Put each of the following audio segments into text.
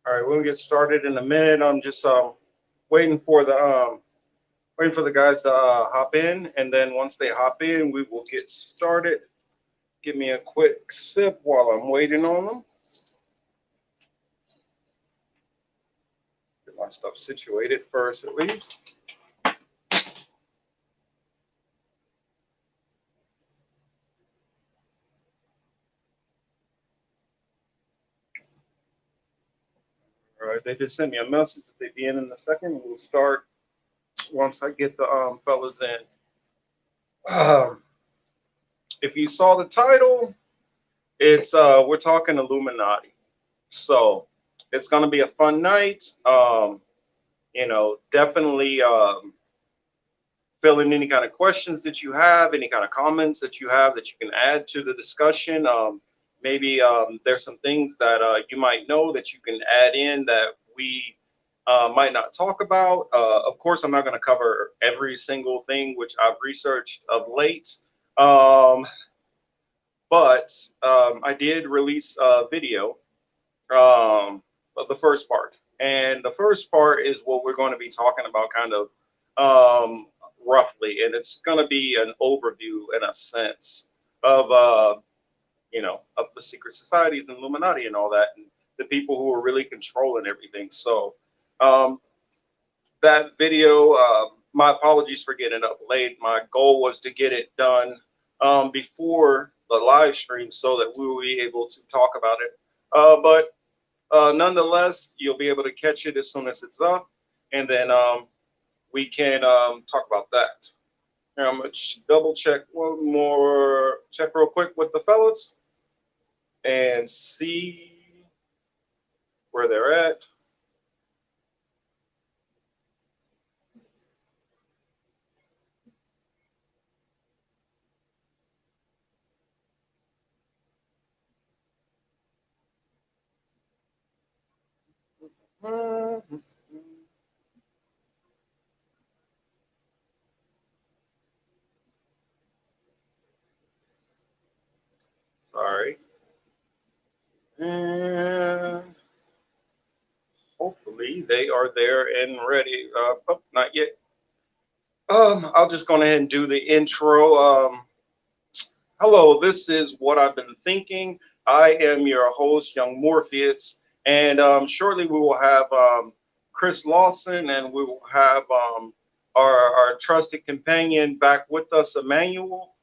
All right, we'll get started in a minute. I'm just waiting for the guys to hop in, and then once they hop in, we will get started. Give me a quick sip while I'm waiting on them. Get my stuff situated first, at least. All right, they just sent me a message that they'd be in a second. We'll start once I get the fellas in. Um, if you saw the title, it's we're talking Illuminati, so it's gonna be a fun night. Definitely fill in any kind of questions that you have, any kind of comments that you have that you can add to the discussion. Maybe there's some things that you might know that you can add in that we might not talk about. Of course, I'm not going to cover every single thing which I've researched of late, but I did release a video of the first part. And the first part is what we're going to be talking about kind of roughly. And it's going to be an overview in a sense of, of the secret societies and Illuminati and all that, and the people who are really controlling everything. So that video, my apologies for getting it up late. My goal was to get it done before the live stream so that we will be able to talk about it. But nonetheless, you'll be able to catch it as soon as it's up, and then we can talk about that. Now, I'm gonna double check one more, check real quick with the fellas and see where they're at. Sorry. And hopefully they are there and ready. Oh, not yet. I'll just go ahead and do the intro. Hello, this is What I've Been Thinking. I am your host, Young Morpheus, and shortly we will have Chris Lawson, and we will have our trusted companion back with us, Emmanuel,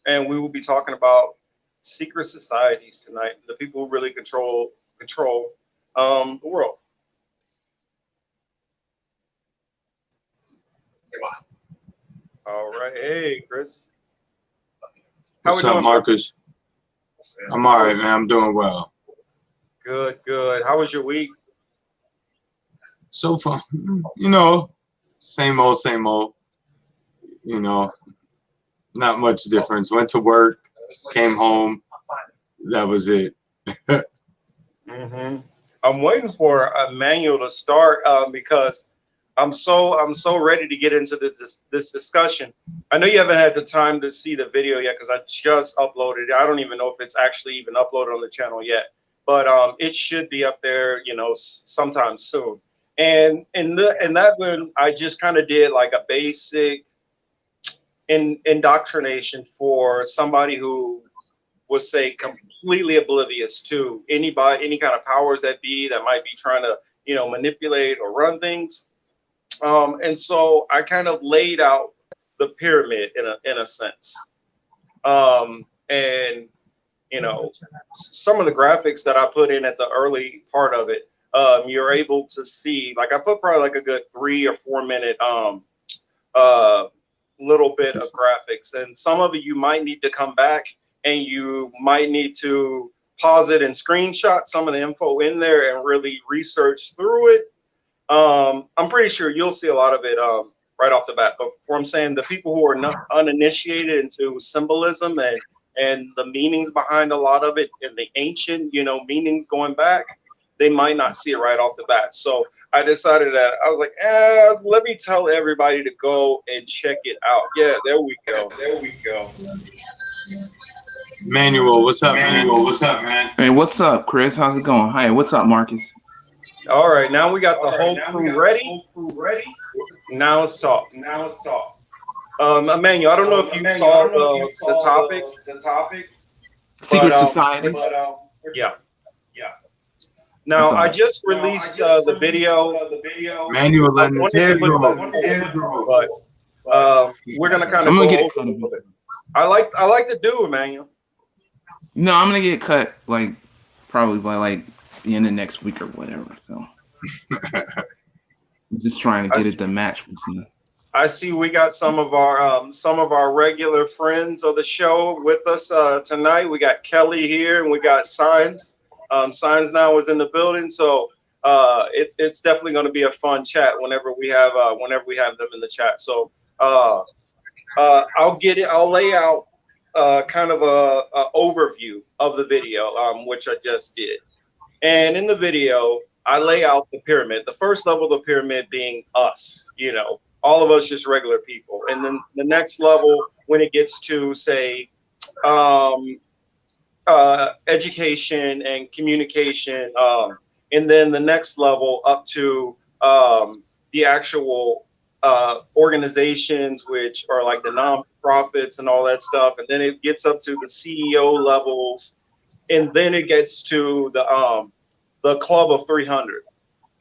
and we will be talking about secret societies tonight, the people who really control the world. All right, hey Chris, how we What's up, doing, Marcus? I'm all right, man. I'm doing well. Good, good. How was your week? So far, same old, same old. Not much difference. Went to work, came home. That was it. Hmm. I'm waiting for Emmanuel to start because I'm so ready to get into this discussion. I know you haven't had the time to see the video yet because I just uploaded it. I don't even know if it's actually even uploaded on the channel yet, but it should be up there, sometime soon. And in that one, I just kind of did like a basic indoctrination for somebody who was, say, completely oblivious to anybody, any kind of powers that be that might be trying to, manipulate or run things. And so I kind of laid out the pyramid in a sense. And some of the graphics that I put in at the early part of it, you're able to see, like I put probably like a good 3 or 4 minute uh, little bit of graphics, and some of it you might need to come back and you might need to pause it and screenshot some of the info in there and really research through it. I'm pretty sure you'll see a lot of it right off the bat. But for I'm saying, the people who are not uninitiated into symbolism and the meanings behind a lot of it and the ancient, meanings going back, they might not see it right off the bat. So I decided that I was like, let me tell everybody to go and check it out. Yeah, there we go. There we go. Manuel, what's up, man? Hey, what's up, Chris? How's it going? Hi, what's up, Marcus? All right, now we got the whole crew ready. Now it's talk. Emmanuel, I don't know if you saw the topic. Secret Society. Yeah. Now I just released the video. Manuel letting his hair grow. But we're gonna kind of go over it. I like to do it, Emmanuel. No, I'm gonna get cut like probably by like the end of next week or whatever. So I'm just trying to get it to match with me. I see we got some of our regular friends of the show with us tonight. We got Kelly here, and we got Signs. Signs now is in the building, so it's definitely going to be a fun chat whenever we have them in the chat. So I'll lay out kind of a overview of the video, which I just did. And in the video, I lay out the pyramid. The first level of the pyramid being us, all of us just regular people. And then the next level, when it gets to say education and communication, and then the next level up to the actual organizations, which are like the non-profits and all that stuff. And then it gets up to the CEO levels, and then it gets to the club of 300,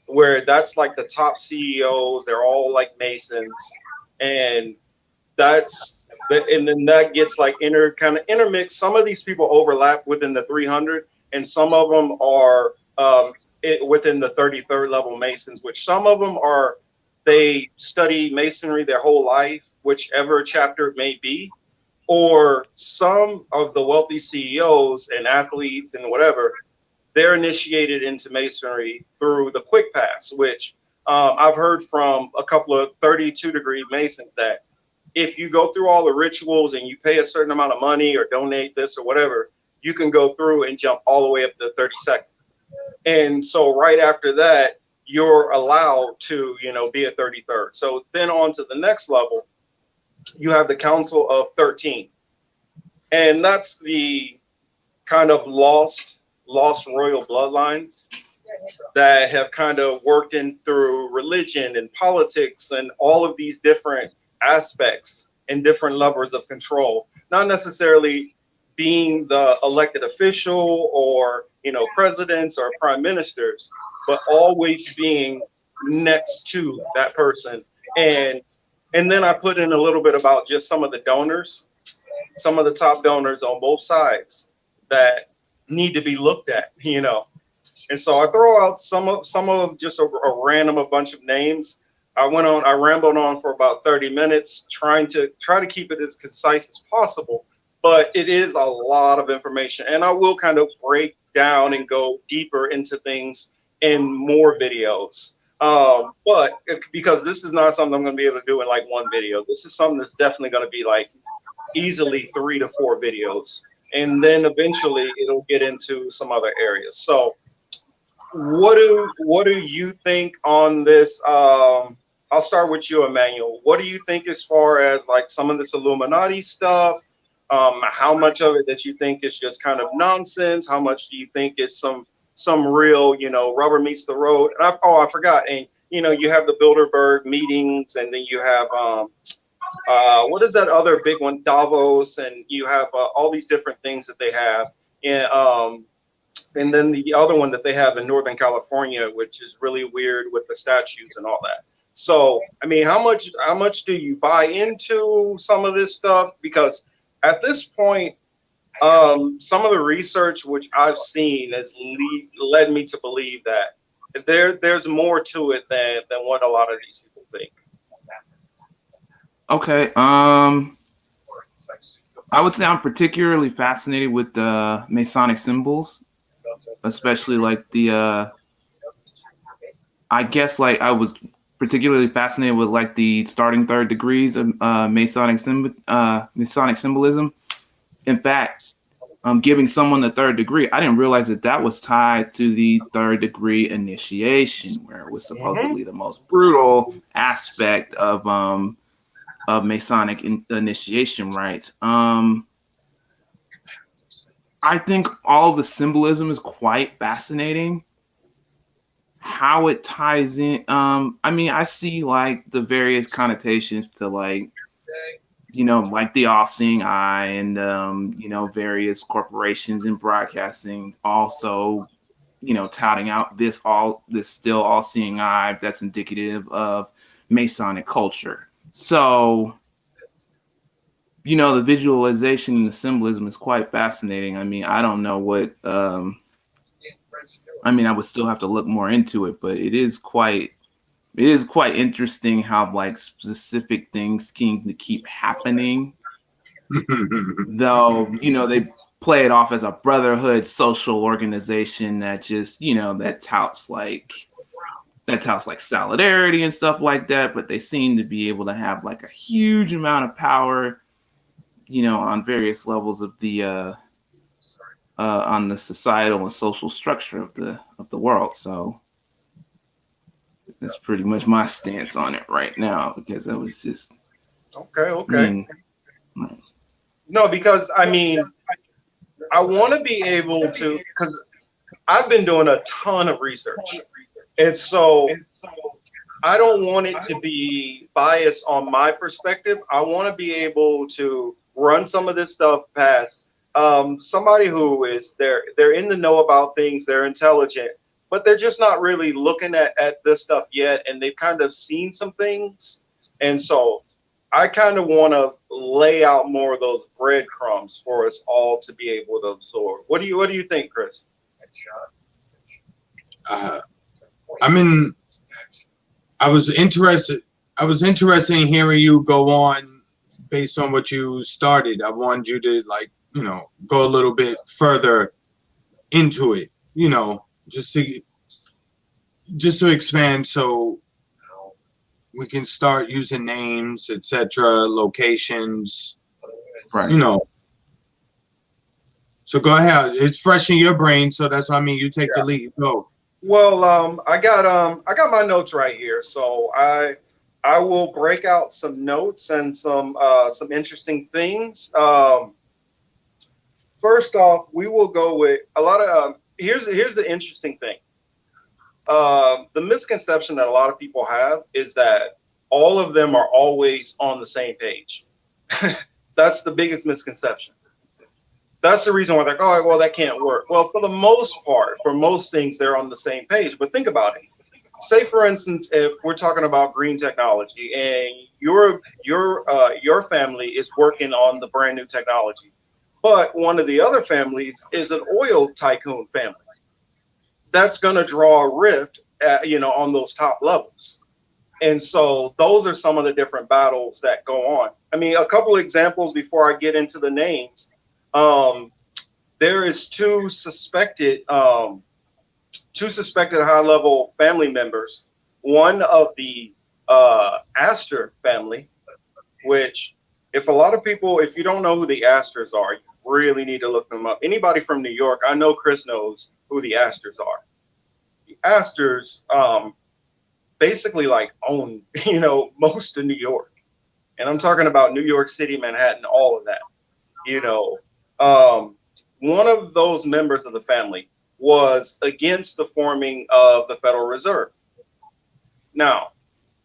where that's like the top CEOs. They're all like Masons, and then that gets like kind of intermixed. Some of these people overlap within the 300, and some of them are within the 33rd level Masons, which some of them they study Masonry their whole life, whichever chapter it may be, or some of the wealthy CEOs and athletes and whatever, they're initiated into Masonry through the quick pass, which I've heard from a couple of 32-degree Masons that if you go through all the rituals and you pay a certain amount of money or donate this or whatever, you can go through and jump all the way up to 32nd. And so right after that, you're allowed to, be a 33rd. So then on to the next level, you have the Council of 13. And that's the kind of lost royal bloodlines that have kind of worked in through religion and politics and all of these different aspects and different levels of control, not necessarily being the elected official or presidents or prime ministers, but always being next to that person. And then I put in a little bit about just some of the donors, some of the top donors on both sides that need to be looked at, And so I throw out some of just a random bunch of names. I rambled on for about 30 minutes, trying to keep it as concise as possible, but it is a lot of information, and I will kind of break down and go deeper into things in more videos. But because this is not something I'm going to be able to do in like one video, this is something that's definitely going to be like easily 3 to 4 videos. And then eventually it'll get into some other areas. So what do you think on this? I'll start with you, Emmanuel. What do you think as far as like some of this Illuminati stuff? How much of it that you think is just kind of nonsense? How much do you think is some real, rubber meets the road? And I forgot. And you have the Bilderberg meetings, and then you have what is that other big one, Davos, and you have all these different things that they have, and then the other one that they have in Northern California, which is really weird with the statues and all that. So, I mean, how much do you buy into some of this stuff? Because at this point, some of the research which I've seen has led me to believe that there's more to it than what a lot of these people think. Okay. I would say I'm particularly fascinated with the Masonic symbols, especially like the I guess like I was particularly fascinated with like the starting 3rd degrees of Masonic symbolism. In fact, giving someone the 3rd degree, I didn't realize that was tied to the 3rd degree initiation, where it was supposedly the most brutal aspect of Masonic initiation rites. I think all the symbolism is quite fascinating. How it ties in, I mean, I see like the various connotations to like, like the all-seeing eye and various corporations and broadcasting also, touting out this still all-seeing eye that's indicative of Masonic culture. So, the visualization and the symbolism is quite fascinating. I mean, I don't know what I would still have to look more into it, but it is quite interesting how like specific things can keep happening, though they play it off as a brotherhood social organization that just that touts like solidarity and stuff like that, but they seem to be able to have like a huge amount of power, on various levels of the on the societal and social structure of the world. So that's pretty much my stance on it right now, because I was just Okay. No, because I mean, I want to be able to, because I've been doing a ton of research, and so I don't want it to be biased on my perspective. I want to be able to run some of this stuff past somebody who is they're in the know about things, they're intelligent, but they're just not really looking at this stuff yet, and they've kind of seen some things. And so I kind of want to lay out more of those breadcrumbs for us all to be able to absorb. What do you think, Chris? I mean, I was interested in hearing you go on based on what you started. I wanted you to go a little bit further into it, just to expand, so we can start using names, etc., locations, right. So go ahead. It's fresh in your brain, so that's what I mean. You take the lead. Go. Well, I got my notes right here, so I will break out some notes and some interesting things. First off, we will go with a lot of here's the interesting thing. The misconception that a lot of people have is that all of them are always on the same page. That's the biggest misconception. That's the reason why they're like, oh, well, that can't work. Well, for the most part, for most things, they're on the same page. But think about it. Say, for instance, if we're talking about green technology and your family is working on the brand new technology, but one of the other families is an oil tycoon family, that's going to draw a rift, on those top levels. And so those are some of the different battles that go on. I mean, a couple of examples before I get into the names. There is two suspected high-level family members. One of the Astor family, which if you don't know who the Astors are, you really need to look them up. Anybody from New York, I know Chris knows who the Astors are. The Astors basically own, most of New York. And I'm talking about New York City, Manhattan, all of that. One of those members of the family was against the forming of the Federal Reserve. Now,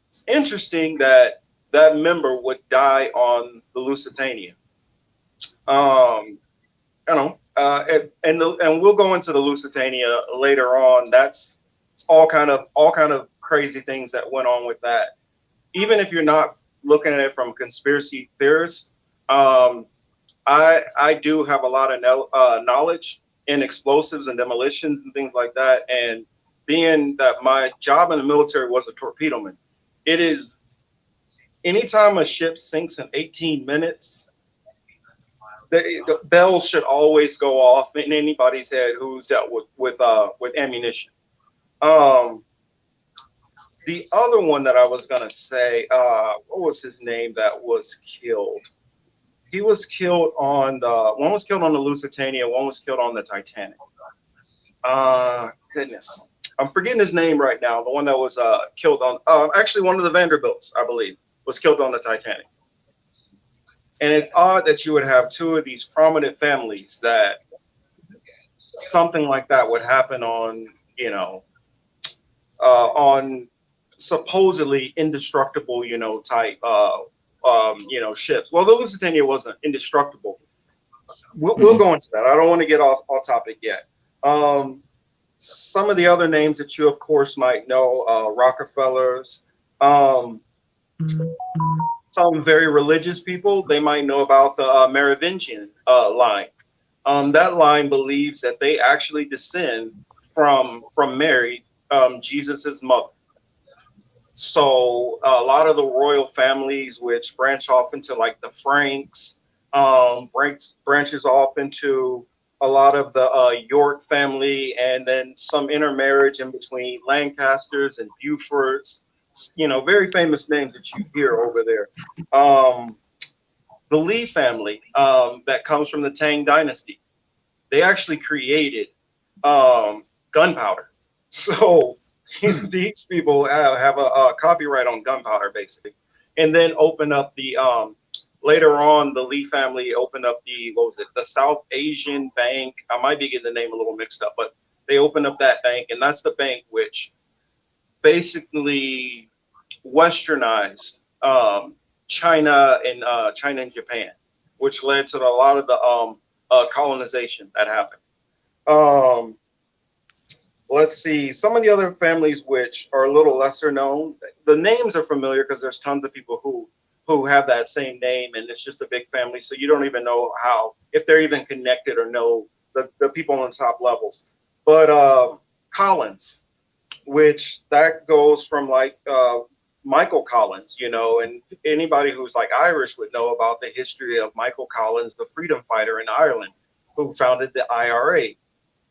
it's interesting that that member would die on the Lusitania. And we'll go into the Lusitania later on. It's all kind of crazy things that went on with that. Even if you're not looking at it from conspiracy theorists, I do have a lot of knowledge in explosives and demolitions and things like that. And being that my job in the military was a torpedo man, it is anytime a ship sinks in 18 minutes, the bells should always go off in anybody's head who's dealt with ammunition. The other one that I was gonna say, what was his name that was killed? He was killed one was killed on the Lusitania, one was killed on the Titanic. Goodness, I'm forgetting his name right now. The one that was killed on, actually one of the Vanderbilts, I believe, was killed on the Titanic. And it's odd that you would have two of these prominent families that something like that would happen on, on supposedly indestructible, type, ships. Well, the Lusitania wasn't indestructible. We'll go into that. I don't want to get off topic yet. Some of the other names that you, of course, might know, Rockefellers, some very religious people, they might know about the Merovingian line. That line believes that they actually descend from Mary, Jesus's mother. So a lot of the royal families, which branch off into like the Franks, branches off into a lot of the York family, and then some intermarriage in between Lancasters and Beauforts. Very famous names that you hear over there. The Lee family, that comes from the Tang Dynasty, they actually created gunpowder. So these people have a copyright on gunpowder, basically, and then open up the later on, the Lee family opened up the South Asian Bank. I might be getting the name a little mixed up, but they opened up that bank, and that's the bank which basically westernized China and Japan, which led to a lot of the colonization that happened. Let's see, some of the other families which are a little lesser known. The names are familiar because there's tons of people who have that same name, and it's just a big family. So you don't even know if they're even connected or know the people on the top levels. But Collins, which that goes from like Michael Collins, and anybody who's like Irish would know about the history of Michael Collins, the freedom fighter in Ireland, who founded the IRA.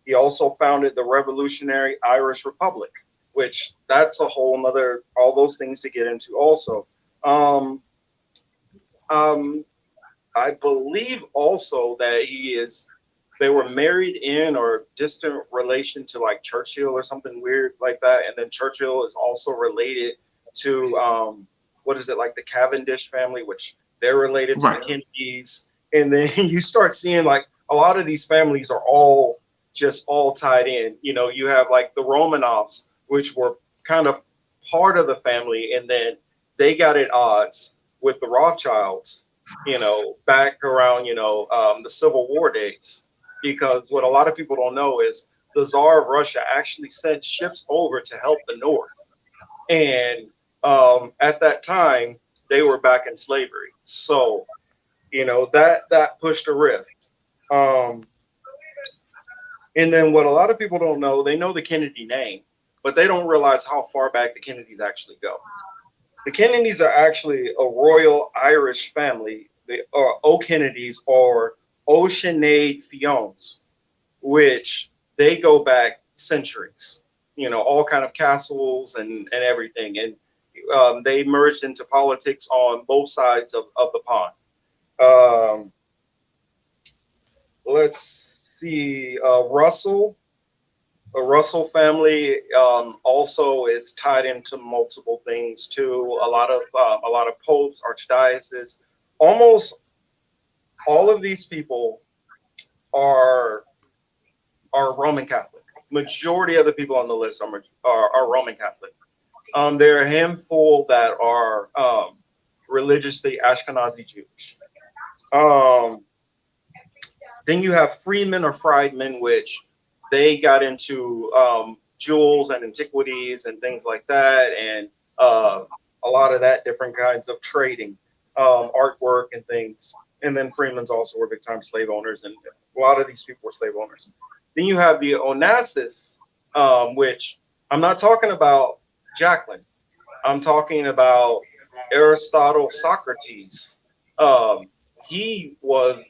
He also founded the Revolutionary Irish Republic, which that's a whole nother, all those things to get into also. I believe also that they were married in or distant relation to like Churchill or something weird like that. And then Churchill is also related to, what is it, like the Cavendish family, which they're related to the Kennedys. And then you start seeing like a lot of these families are all tied in. You have like the Romanovs, which were kind of part of the family, and then they got at odds with the Rothschilds, back around, the Civil War days. Because what a lot of people don't know is the Tsar of Russia actually sent ships over to help the North. And at that time, they were back in slavery. So, that pushed a rift. And then what a lot of people don't know, they know the Kennedy name, but they don't realize how far back the Kennedys actually go. The Kennedys are actually a royal Irish family, the O'Kennedys or Oceanade Fionns, which they go back centuries, all kind of castles and everything. And they merged into politics on both sides of the pond. Let's see, the Russell family also is tied into multiple things too. A lot of popes, archdioceses. Almost all of these people are Roman Catholic. Majority of the people on the list are Roman Catholic. There are a handful that are religiously Ashkenazi Jewish. Then you have freedmen or friedmen, which they got into jewels and antiquities and things like that, and a lot of that different kinds of trading, artwork and things. And then freedmen's also were big time slave owners, and a lot of these people were slave owners. Then you have the Onassis, which I'm not talking about Jacqueline. I'm talking about Aristotle Socrates. He was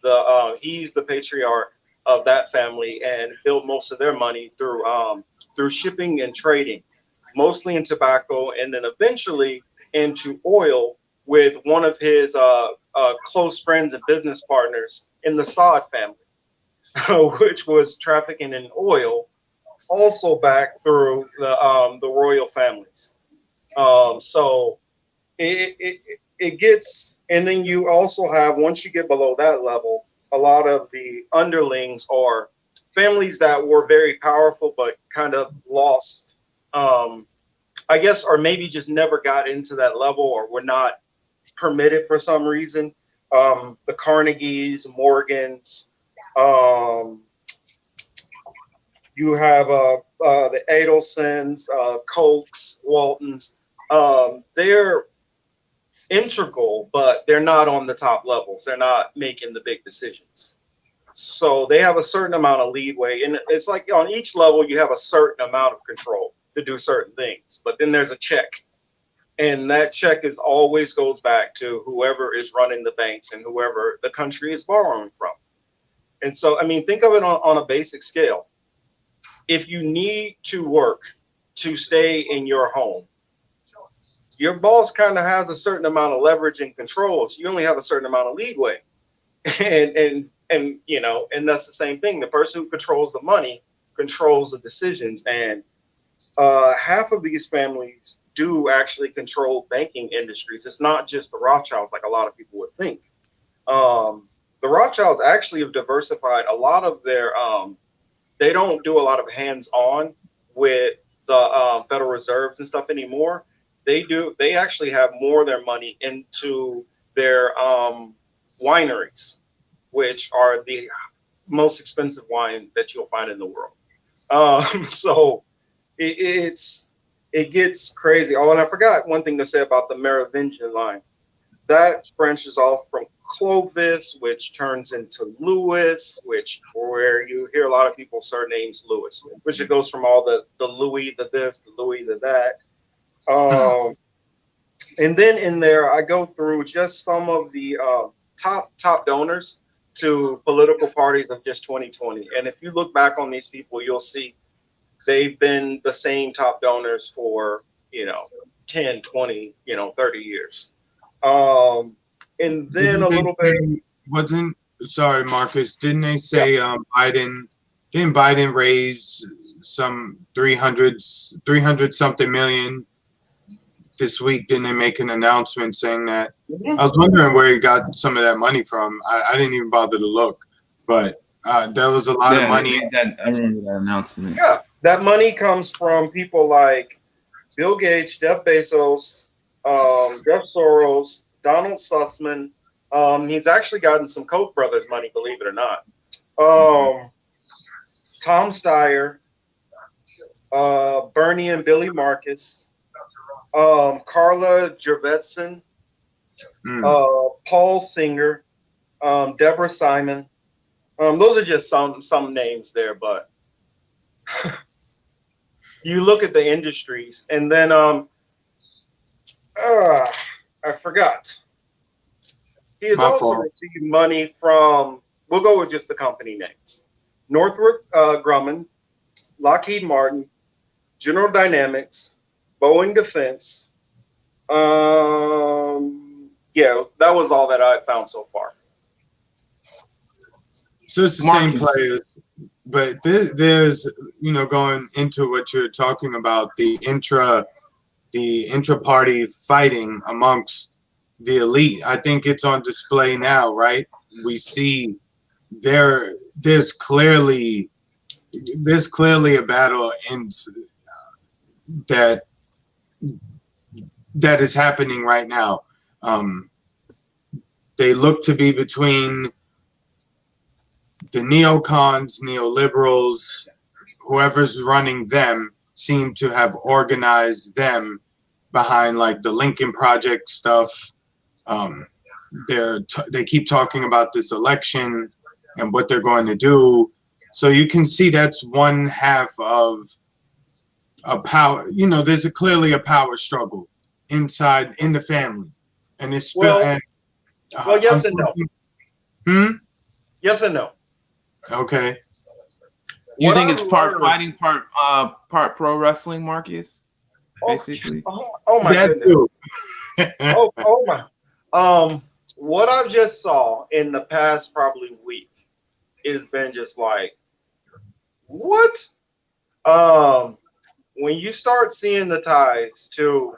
he's the patriarch of that family and built most of their money through shipping and trading, mostly in tobacco, and then eventually into oil with one of his close friends and business partners in the Saud family, which was trafficking in oil, also back through the royal families. So it gets, and then you also have, once you get below that level, a lot of the underlings are families that were very powerful but kind of lost, I guess, or maybe just never got into that level or were not permitted for some reason. The Carnegies, Morgans, you have the Adelsons, Kochs, Waltons. They're integral, but they're not on the top levels. They're not making the big decisions. So they have a certain amount of leeway. And it's like on each level, you have a certain amount of control to do certain things. But then there's a check. And that check is always goes back to whoever is running the banks and whoever the country is borrowing from. And so, I mean, think of it on a basic scale. If you need to work to stay in your home, your boss kind of has a certain amount of leverage and control. So you only have a certain amount of leeway. And you know, and that's the same thing. The person who controls the money controls the decisions. And half of these families do actually control banking industries. It's not just the Rothschilds like a lot of people would think. The Rothschilds actually have diversified a lot of their, they don't do a lot of hands-on with the Federal Reserves and stuff anymore. They actually have more of their money into their wineries, which are the most expensive wine that you'll find in the world. So it gets crazy. Oh, and I forgot one thing to say about the Merovingian line. That branches off from Clovis, which turns into Louis, where you hear a lot of people's surnames Louis, which it goes from all the Louis, the this, the Louis, the that. And then in there, I go through just some of the top donors to political parties of just 2020. And if you look back on these people, you'll see they've been the same top donors for, 10, 20, 30 years. And then a little bit. Sorry, Marcus, didn't they say didn't Biden raise some 300 something million this week? Didn't they make an announcement saying that? Mhm. I was wondering where he got some of that money from. I didn't even bother to look, but there was a lot of money. I remember that announcement. Yeah, that money comes from people like Bill Gates, Jeff Bezos, Jeff Soros, Donald Sussman. He's actually gotten some Koch brothers money, believe it or not. Tom Steyer, Bernie and Billy Marcus, Carla Jurvetson, Paul Singer, Deborah Simon. Those are just some names there, but you look at the industries, and then I forgot. He has also received money from, we'll go with just the company names: Northrop Grumman, Lockheed Martin, General Dynamics, Boeing Defense. Yeah, that was all that I found so far. So it's the same players, but there's going into what you're talking about, the intra-party fighting amongst the elite. I think it's on display now, right? We see there's clearly a battle that is happening right now. They look to be between the neocons, neoliberals, whoever's running them seem to have organized them behind like the Lincoln Project stuff. They keep talking about this election and what they're going to do. So you can see that's one half of a power. There's clearly a power struggle in the family, and it's well, yes and no. Yes and no. Okay. You think it's part fighting, part pro wrestling, Marcus? Basically. Oh my goodness. oh my. What I just saw in the past probably week has been just like, what? When you start seeing the ties to,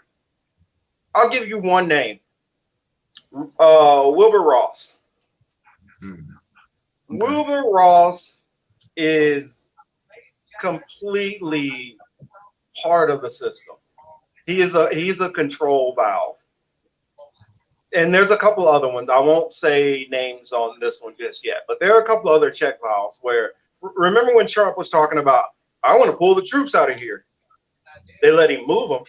I'll give you one name. Wilbur Ross. Okay. Wilbur Ross is completely part of the system. He's a control valve. And there's a couple other ones. I won't say names on this one just yet, but there are a couple other check valves where, remember when Trump was talking about, I want to pull the troops out of here. They let him move them.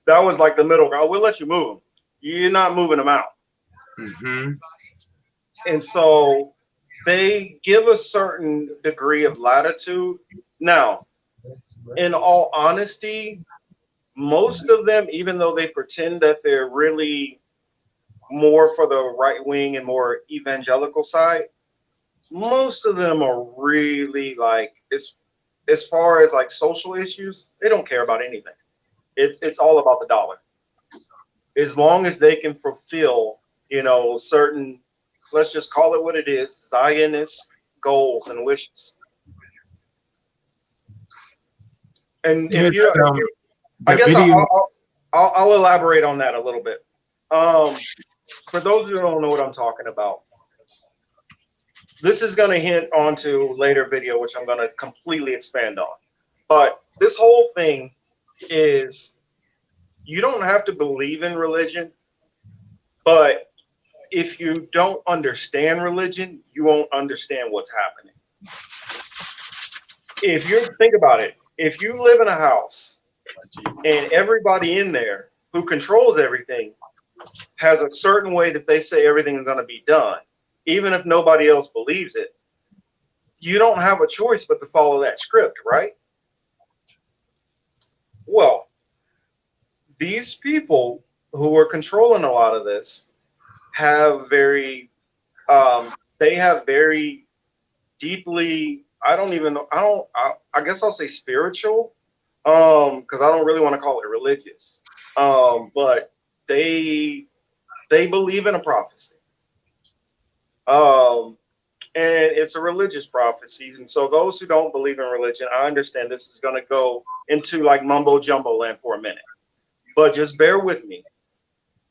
That was like the middle ground. We'll let you move them. You're not moving them out. Mm-hmm. And so they give a certain degree of latitude. Now, in all honesty, most of them, even though they pretend that they're really more for the right wing and more evangelical side, most of them are really like, as far as like social issues, they don't care about anything. It's all about the dollar. As long as they can fulfill, certain, let's just call it what it is, Zionist goals and wishes. And if you, I guess I'll elaborate on that a little bit. For those who don't know what I'm talking about, this is going to hint onto later video, which I'm going to completely expand on. But this whole thing is, you don't have to believe in religion, but if you don't understand religion, you won't understand what's happening. If you think about it, if you live in a house and everybody in there who controls everything has a certain way that they say everything is going to be done, even if nobody else believes it, you don't have a choice but to follow that script, right? Well, these people who are controlling a lot of this have very deeply, I guess I'll say spiritual, because I don't really want to call it religious, but they believe in a prophecy, and it's a religious prophecy. And so those who don't believe in religion, I understand this is going to go into like mumbo jumbo land for a minute, but just bear with me.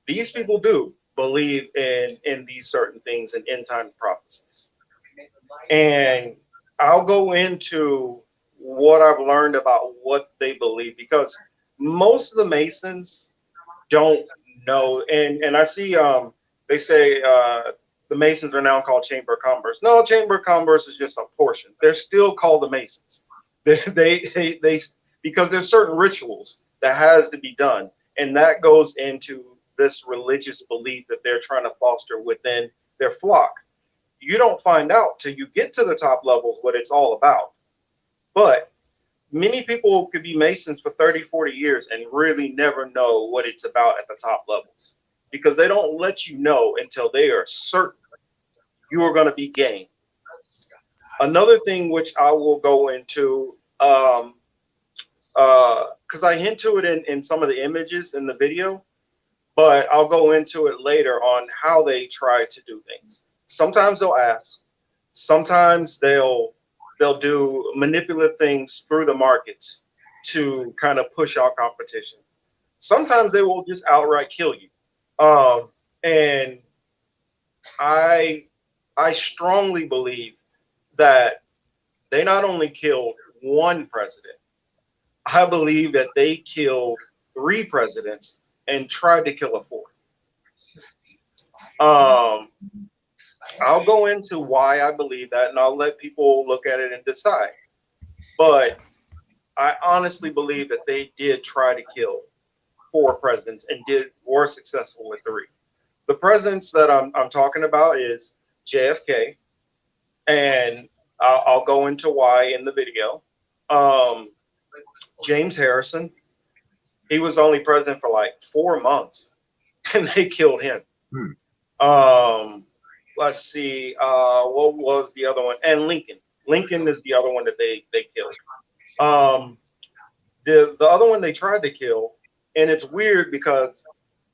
These people do believe in these certain things and end time prophecies, and I'll go into what I've learned about what they believe, because most of the Masons don't know. And I see they say the Masons are now called Chamber of Commerce. No, Chamber of Commerce is just a portion. They're still called the Masons. They because there's certain rituals that has to be done, and that goes into this religious belief that they're trying to foster within their flock. You don't find out till you get to the top levels what it's all about. But many people could be Masons for 30, 40 years and really never know what it's about at the top levels, because they don't let you know until they are certain you are going to be game. Another thing which I will go into, because I hint to it in some of the images in the video, but I'll go into it later on how they try to do things. Sometimes they'll ask, sometimes they'll do manipulative things through the markets to kind of push out competition. Sometimes they will just outright kill you. And I strongly believe that they not only killed one president, I believe that they killed 3 presidents and tried to kill a 4th. I'll go into why I believe that, and I'll let people look at it and decide. But I honestly believe that they did try to kill 4 presidents and were successful with 3. The presidents that I'm talking about is JFK, and I'll go into why in the video. James Harrison, he was only president for like 4 months, and they killed him. Let's see, what was the other one? And Lincoln. Lincoln is the other one that they killed. The other one they tried to kill, and it's weird because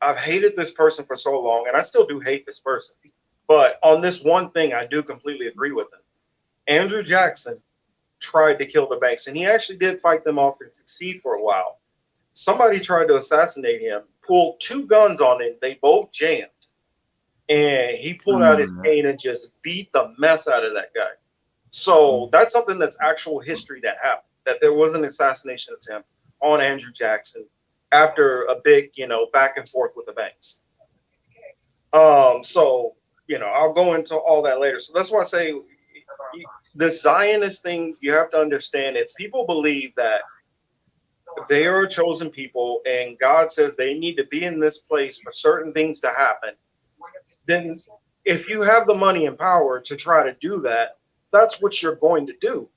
I've hated this person for so long, and I still do hate this person. But on this one thing, I do completely agree with him. Andrew Jackson tried to kill the banks, and he actually did fight them off and succeed for a while. Somebody tried to assassinate him, pulled 2 guns on him. They both jammed. and he pulled out his Mm. cane and just beat the mess out of that guy. So that's something that's actual history that happened. That there was an assassination attempt on Andrew Jackson after a big, back and forth with the banks. So I'll go into all that later. So that's why I say the Zionist thing, you have to understand. It's people believe that they are a chosen people, and God says they need to be in this place for certain things to happen. Then, if you have the money and power to try to do that, that's what you're going to do.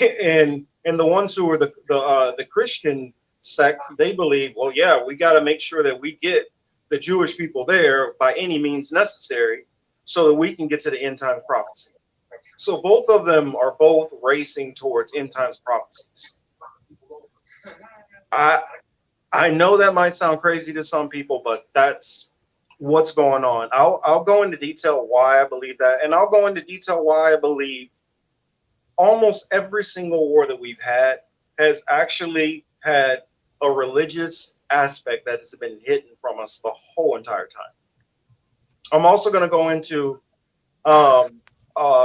and the ones who are the Christian sect, they believe, well, yeah, we got to make sure that we get the Jewish people there by any means necessary, so that we can get to the end times prophecy. So both of them are both racing towards end times prophecies. I know that might sound crazy to some people, but that's what's going on. I'll go into detail why I believe that, and I'll go into detail why I believe almost every single war that we've had has actually had a religious aspect that has been hidden from us the whole entire time. I'm also going to go into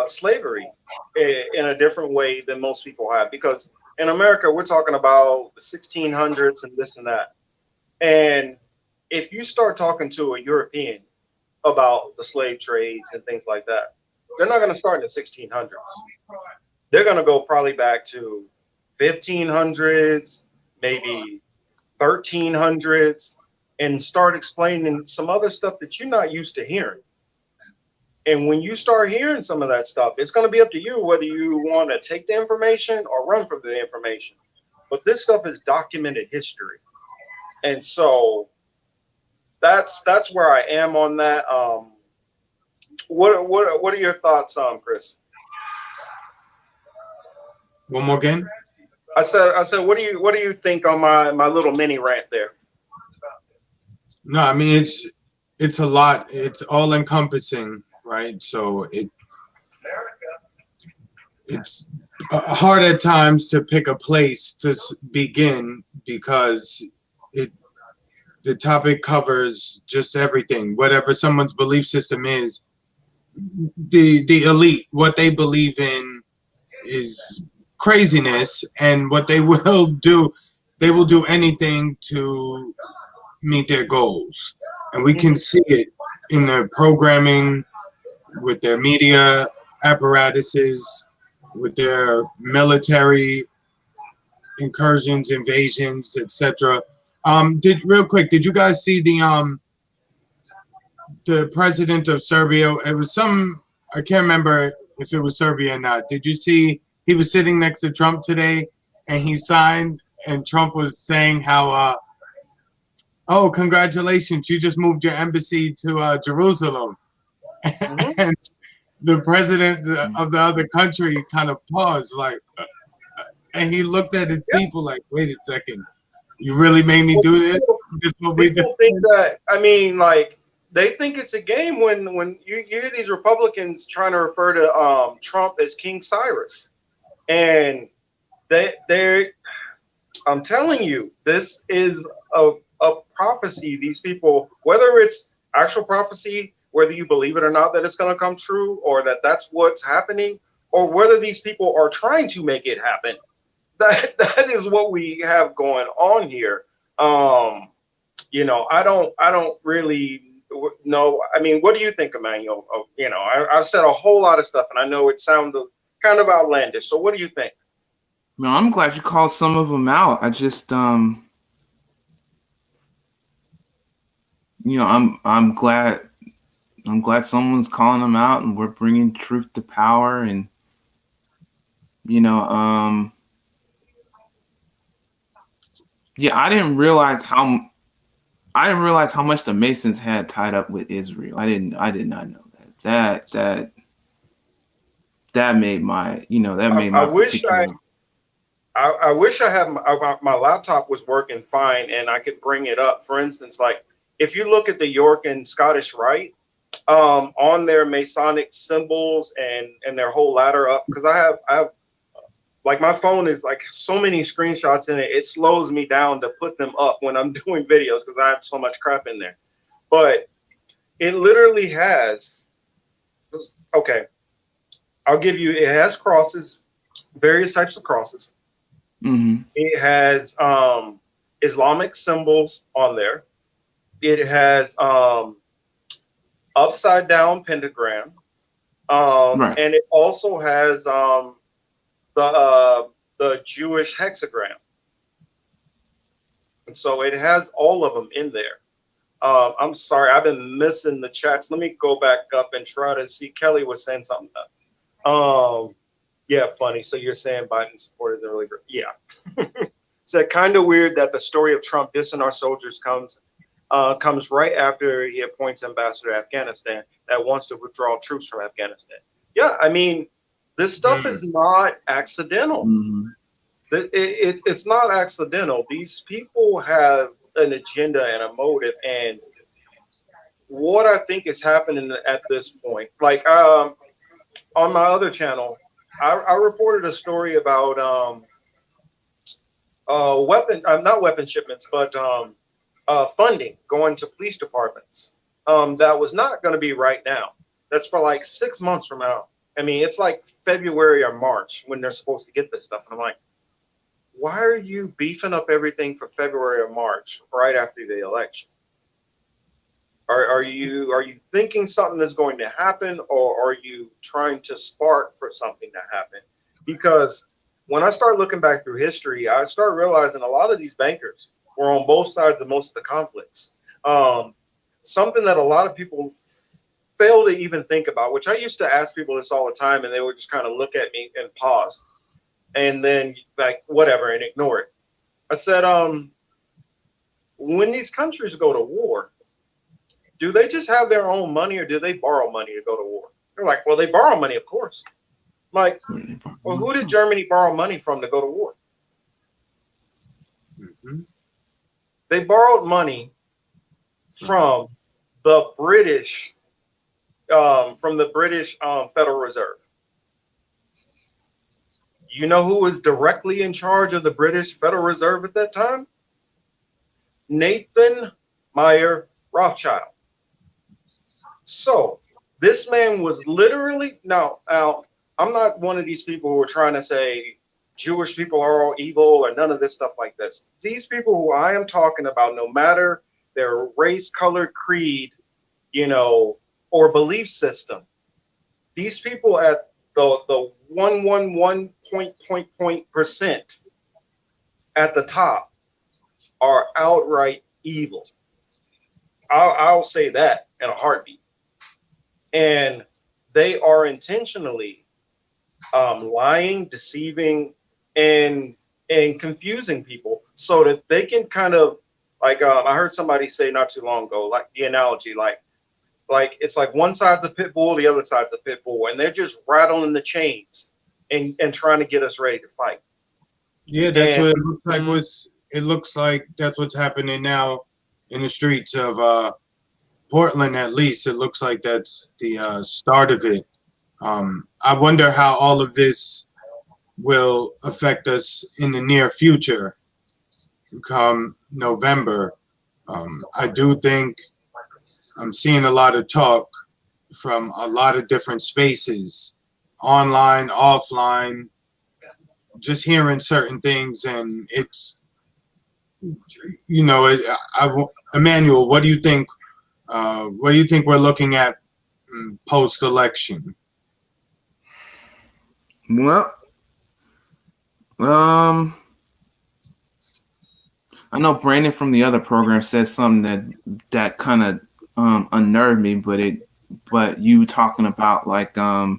slavery in a different way than most people have, because in America, we're talking about the 1600s and this and that. And if you start talking to a European about the slave trades and things like that, they're not going to start in the 1600s. They're going to go probably back to 1500s, maybe 1300s, and start explaining some other stuff that you're not used to hearing. And when you start hearing some of that stuff, it's going to be up to you whether you want to take the information or run from the information. But this stuff is documented history. And so that's where I am on that. What are your thoughts, Chris? One more again. I said, what do you think on my little mini rant there? No, I mean it's a lot. It's all encompassing, right? So it's hard at times to pick a place to begin, because the topic covers just everything. Whatever someone's belief system is, the elite, what they believe in is craziness, and what they will do anything to meet their goals. And we can see it in their programming, with their media apparatuses, with their military incursions, invasions, etc. Did you guys see the president of Serbia? It was I can't remember if it was Serbia or not. Did you see he was sitting next to Trump today, and he signed, and Trump was saying how oh, congratulations, you just moved your embassy to Jerusalem. Mm-hmm. And the president of the other country kind of paused, like, and he looked at his people like, wait a second, you really made me do this? This is what we do? Think that, I mean, like, they think it's a game when you hear these Republicans trying to refer to Trump as King Cyrus. And they're I'm telling you, this is a prophecy. These people, whether it's actual prophecy, whether you believe it or not that it's going to come true, or that's what's happening, or whether these people are trying to make it happen, that is what we have going on here. I don't really know. I mean, what do you think, Emmanuel? I've said a whole lot of stuff, and I know it sounds kind of outlandish. So what do you think? No, I'm glad you called some of them out. I just, I'm glad someone's calling them out, and we're bringing truth to power. And I didn't realize how much the Masons had tied up with Israel. I did not know that. That made my I wish I had my laptop was working fine and I could bring it up. For instance, like if you look at the York and Scottish Rite, on their Masonic symbols and their whole ladder up, because I have like my phone is like so many screenshots in it, it slows me down to put them up when I'm doing videos because I have so much crap in there. But It literally has, okay, I'll give you, it has crosses, various types of crosses. Mm-hmm. It has Islamic symbols on there. It has upside down pentagram. Right. And it also has the Jewish hexagram. And so it has all of them in there. I'm sorry, I've been missing the chats. Let me go back up and try to see. Kelly was saying something. Yeah, funny. So you're saying Biden supporters are really great. Yeah. It's kind of weird that the story of Trump dissing our soldiers comes right after he appoints ambassador to Afghanistan that wants to withdraw troops from Afghanistan. Yeah, I mean, this stuff is not accidental. Mm-hmm. It's not accidental. These people have an agenda and a motive, and what I think is happening at this point, like on my other channel, I reported a story about not weapon shipments, but funding going to police departments. That was not going to be right now. That's for like 6 months from now. I mean, it's like February or March when they're supposed to get this stuff. And I'm like, why are you beefing up everything for February or March right after the election? Are you thinking something is going to happen, or are you trying to spark for something to happen? Because when I start looking back through history, I start realizing a lot of these bankers were on both sides of most of the conflicts. Something that a lot of people fail to even think about, which I used to ask people this all the time, and they would just kind of look at me and pause, and then like whatever and ignore it. I said, when these countries go to war, do they just have their own money, or do they borrow money to go to war? They're like, well, they borrow money, of course. I'm like, well, who did Germany borrow money from to go to war? Mm-hmm. They borrowed money from the British, Federal Reserve. You know who was directly in charge of the British Federal Reserve at that time? Nathan Meyer Rothschild. So this man was literally, now I'm not one of these people who are trying to say Jewish people are all evil or none of this stuff like this. These people who I am talking about, no matter their race, color, creed, or belief system, these people at the 111% at the top are outright evil. I'll say that in a heartbeat. And they are intentionally lying, deceiving, and confusing people so that they can kind of, like, I heard somebody say not too long ago, like the analogy, like it's like one side's a pit bull, the other side's a pit bull, and they're just rattling the chains and trying to get us ready to fight. Yeah, that's what it looks like. It looks like that's what's happening now in the streets of Portland. At least it looks like that's the start of it. I wonder how all of this will affect us in the near future come November. I do think I'm seeing a lot of talk from a lot of different spaces, online, offline, just hearing certain things, and it's, Emmanuel, what do you think? What do you think we're looking at post-election? Well, I know Brandon from the other program said something that kind of unnerved me, but you talking about like the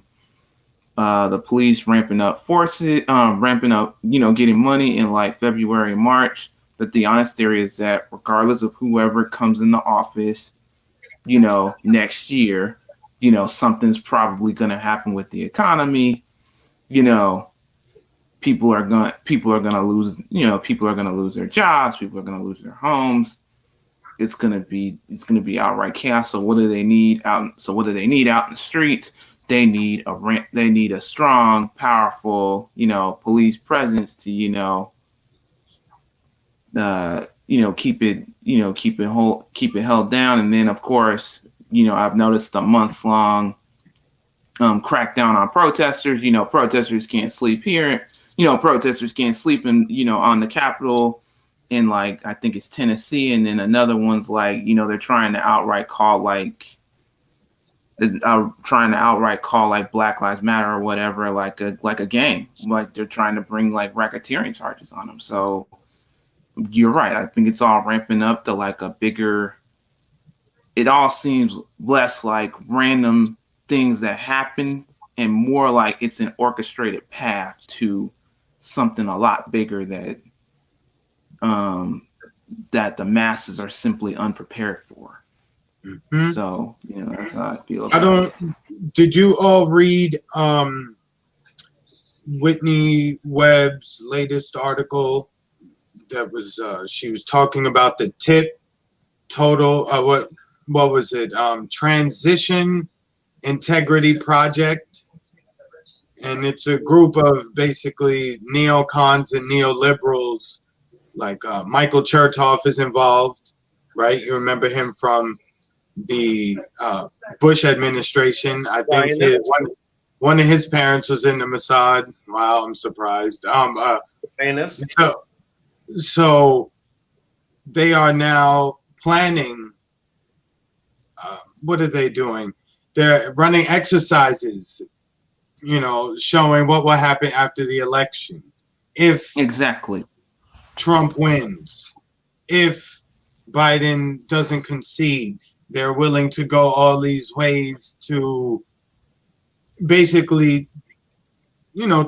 police ramping up forces, ramping up, getting money in like February, March. That the honest theory is that regardless of whoever comes in the office, next year, something's probably going to happen with the economy. People are going to lose, people are going to lose their jobs. People are going to lose their homes. It's going to be outright chaos. So what do they need out in the streets? They need a strong, powerful, police presence to, keep it held down. And then of course, I've noticed a months-long crackdown on protesters. Protesters can't sleep here. Protesters can't sleep on the Capitol in, like, I think it's Tennessee, and then another one's like, they're trying to outright call like Black Lives Matter or whatever, like a gang. Like they're trying to bring like racketeering charges on them. So you're right. I think it's all ramping up to like a bigger. It all seems less like random things that happen and more like it's an orchestrated path to something a lot bigger that the masses are simply unprepared for. Mhm. So, that's how I feel. Did you all read Whitney Webb's latest article? That was she was talking about the TIP total. What was it? Transition Integrity Project, and it's a group of basically neocons and neoliberals. Like Michael Chertoff is involved, right? You remember him from the Bush administration. I think one of his parents was in the Mossad. Wow, I'm surprised. So they are now planning. What are they doing? They're running exercises, showing what will happen after the election. If exactly Trump wins, if Biden doesn't concede, they're willing to go all these ways to basically,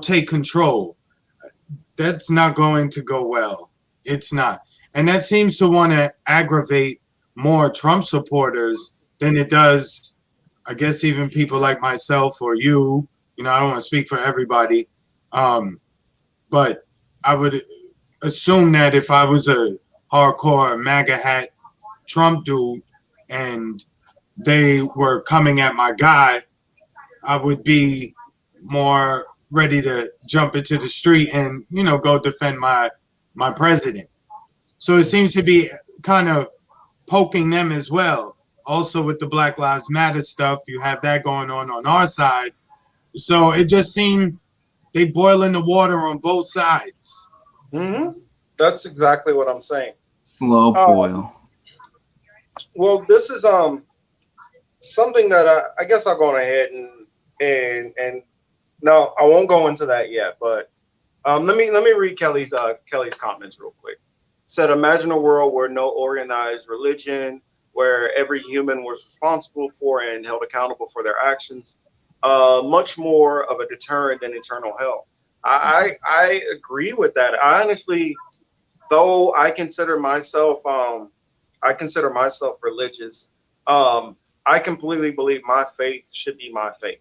take control. That's not going to go well. It's not. And that seems to want to aggravate more Trump supporters than it does, I guess, even people like myself or you. I don't want to speak for everybody. But I would assume that if I was a hardcore MAGA hat Trump dude and they were coming at my guy, I would be more ready to jump into the street and, go defend my president. So it seems to be kind of poking them as well. Also with the Black Lives Matter stuff, you have that going on our side. So it just seemed they boiling the water on both sides. Mm-hmm. That's exactly what I'm saying. Slow boil. Well, this is something that I guess I'll go ahead and no, I won't go into that yet. But let me read Kelly's comments real quick. Said, imagine a world where no organized religion, where every human was responsible for and held accountable for their actions. Much more of a deterrent than eternal hell. I agree with that. I honestly, though I consider myself religious. I completely believe my faith should be my faith,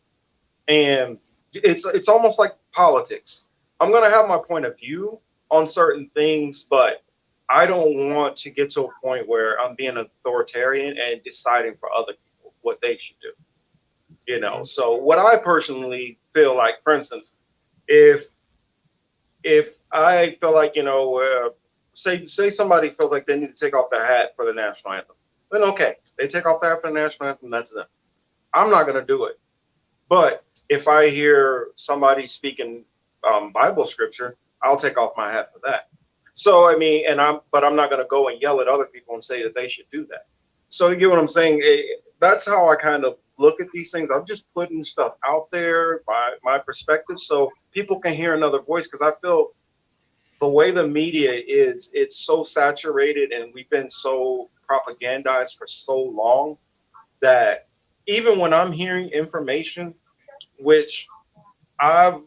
and it's almost like politics. I'm gonna have my point of view on certain things, but I don't want to get to a point where I'm being authoritarian and deciding for other people what they should do. So what I personally feel like, for instance, if I feel like, say somebody feels like they need to take off their hat for the national anthem, then okay, they take off their hat for the national anthem, that's them. I'm not going to do it. But if I hear somebody speaking Bible scripture, I'll take off my hat for that. So, I mean, but I'm not going to go and yell at other people and say that they should do that. So you get what I'm saying? That's how I kind of look at these things. I'm just putting stuff out there by my perspective so people can hear another voice, because I feel the way the media is, it's so saturated and we've been so propagandized for so long that even when I'm hearing information, which I've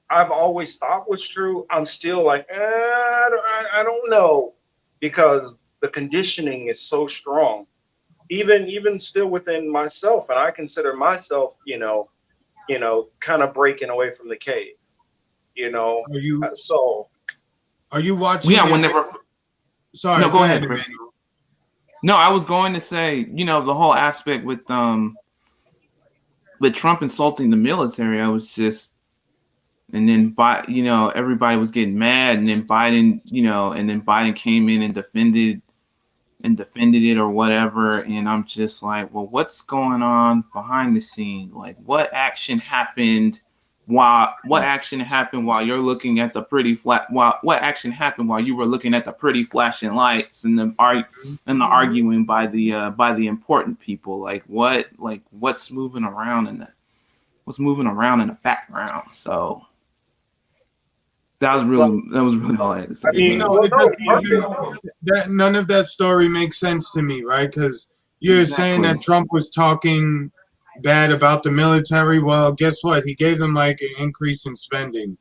always thought was true, I'm still like, I don't know, because the conditioning is so strong. Even still within myself, and I consider myself, kind of breaking away from the cave. Are you watching? Yeah, whenever. Sorry, no, go ahead, Chris. No, I was going to say, the whole aspect with Trump insulting the military, I was just, and then everybody was getting mad, and then Biden, and then Biden came in and defended and defended it or whatever. And I'm just like, well, what's going on behind the scene? Like, what action happened while you're looking at the pretty flat? What action happened while you were looking at the pretty flashing lights and the arguing by the important people? What's moving around in the background? So that was really all I had to say. I mean, You know, none of that story makes sense to me, right? Because you're saying that Trump was talking bad about the military. Well, guess what? He gave them like an increase in spending.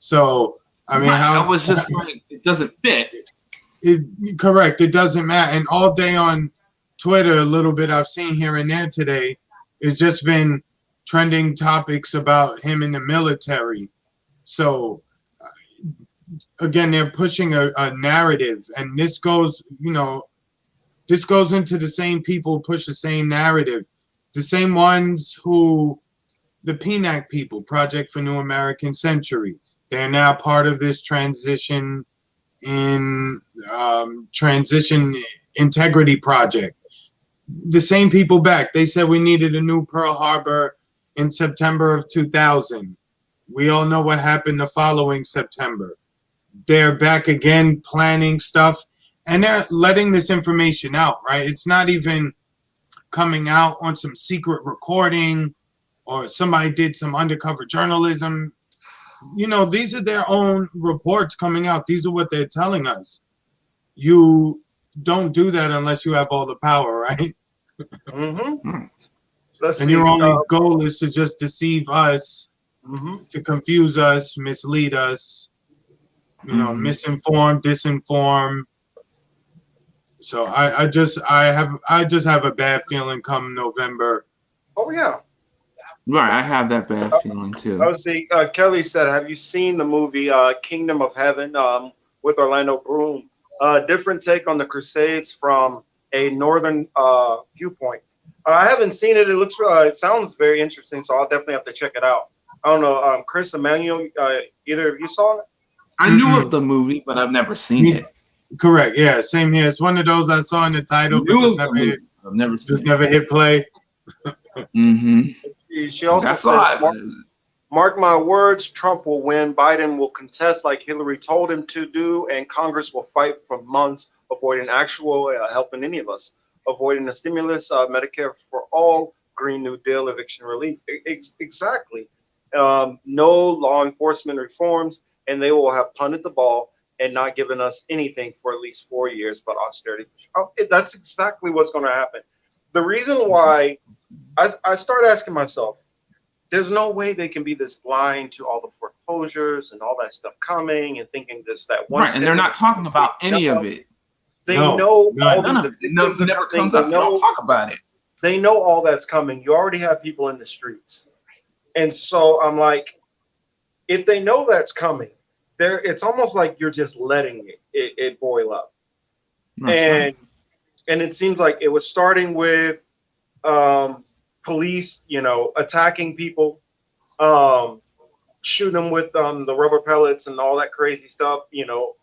So, I mean, I was just like, it doesn't fit. Correct. It doesn't matter. And all day on Twitter, a little bit I've seen here and there today, it's just been trending topics about him in the military. So, again, they're pushing a narrative, and this goes into the same people who push the same narrative, the same ones who, the PNAC people, Project for New American Century, they're now part of this transition integrity project. The same people back. They said we needed a new Pearl Harbor in September of 2000. We all know what happened the following September. They're back again planning stuff, and they're letting this information out, right? It's not even coming out on some secret recording or somebody did some undercover journalism. You know, these are their own reports coming out. These are what they're telling us. You don't do that unless you have all the power, right? Mm-hmm. And your only goal is to just deceive us, mm-hmm. to confuse us, mislead us, misinform, disinform. So I just have a bad feeling come November. Oh yeah. Right, I have that bad feeling too. I see. Kelly said, "Have you seen the movie Kingdom of Heaven with Orlando Bloom? Different take on the Crusades from a northern viewpoint." I haven't seen it. It sounds very interesting, so I'll definitely have to check it out. I don't know, Chris, Emmanuel, either of you saw it? I knew of the movie, but I've never seen it. Correct. Yeah, same here. It's one of those I saw in the title, but just never hit play. Mm-hmm. She also said, mark my words, Trump will win. Biden will contest like Hillary told him to do, and Congress will fight for months, avoiding actual helping any of us, avoiding the stimulus, Medicare for all, Green New Deal, eviction relief. Exactly. No law enforcement reforms, and they will have punted the ball and not given us anything for at least 4 years but austerity. That's exactly what's going to happen. The reason why I start asking myself, there's no way they can be this blind to all the foreclosures and all that stuff coming and thinking that one. Right, and they're not talking about any of it. They know none of it. It never comes up. They don't talk about it. They know all that's coming. You already have people in the streets. And so I'm like, if they know that's coming, it's almost like you're just letting it boil up. And it seems like it was starting with police, attacking people, shooting them with the rubber pellets and all that crazy stuff,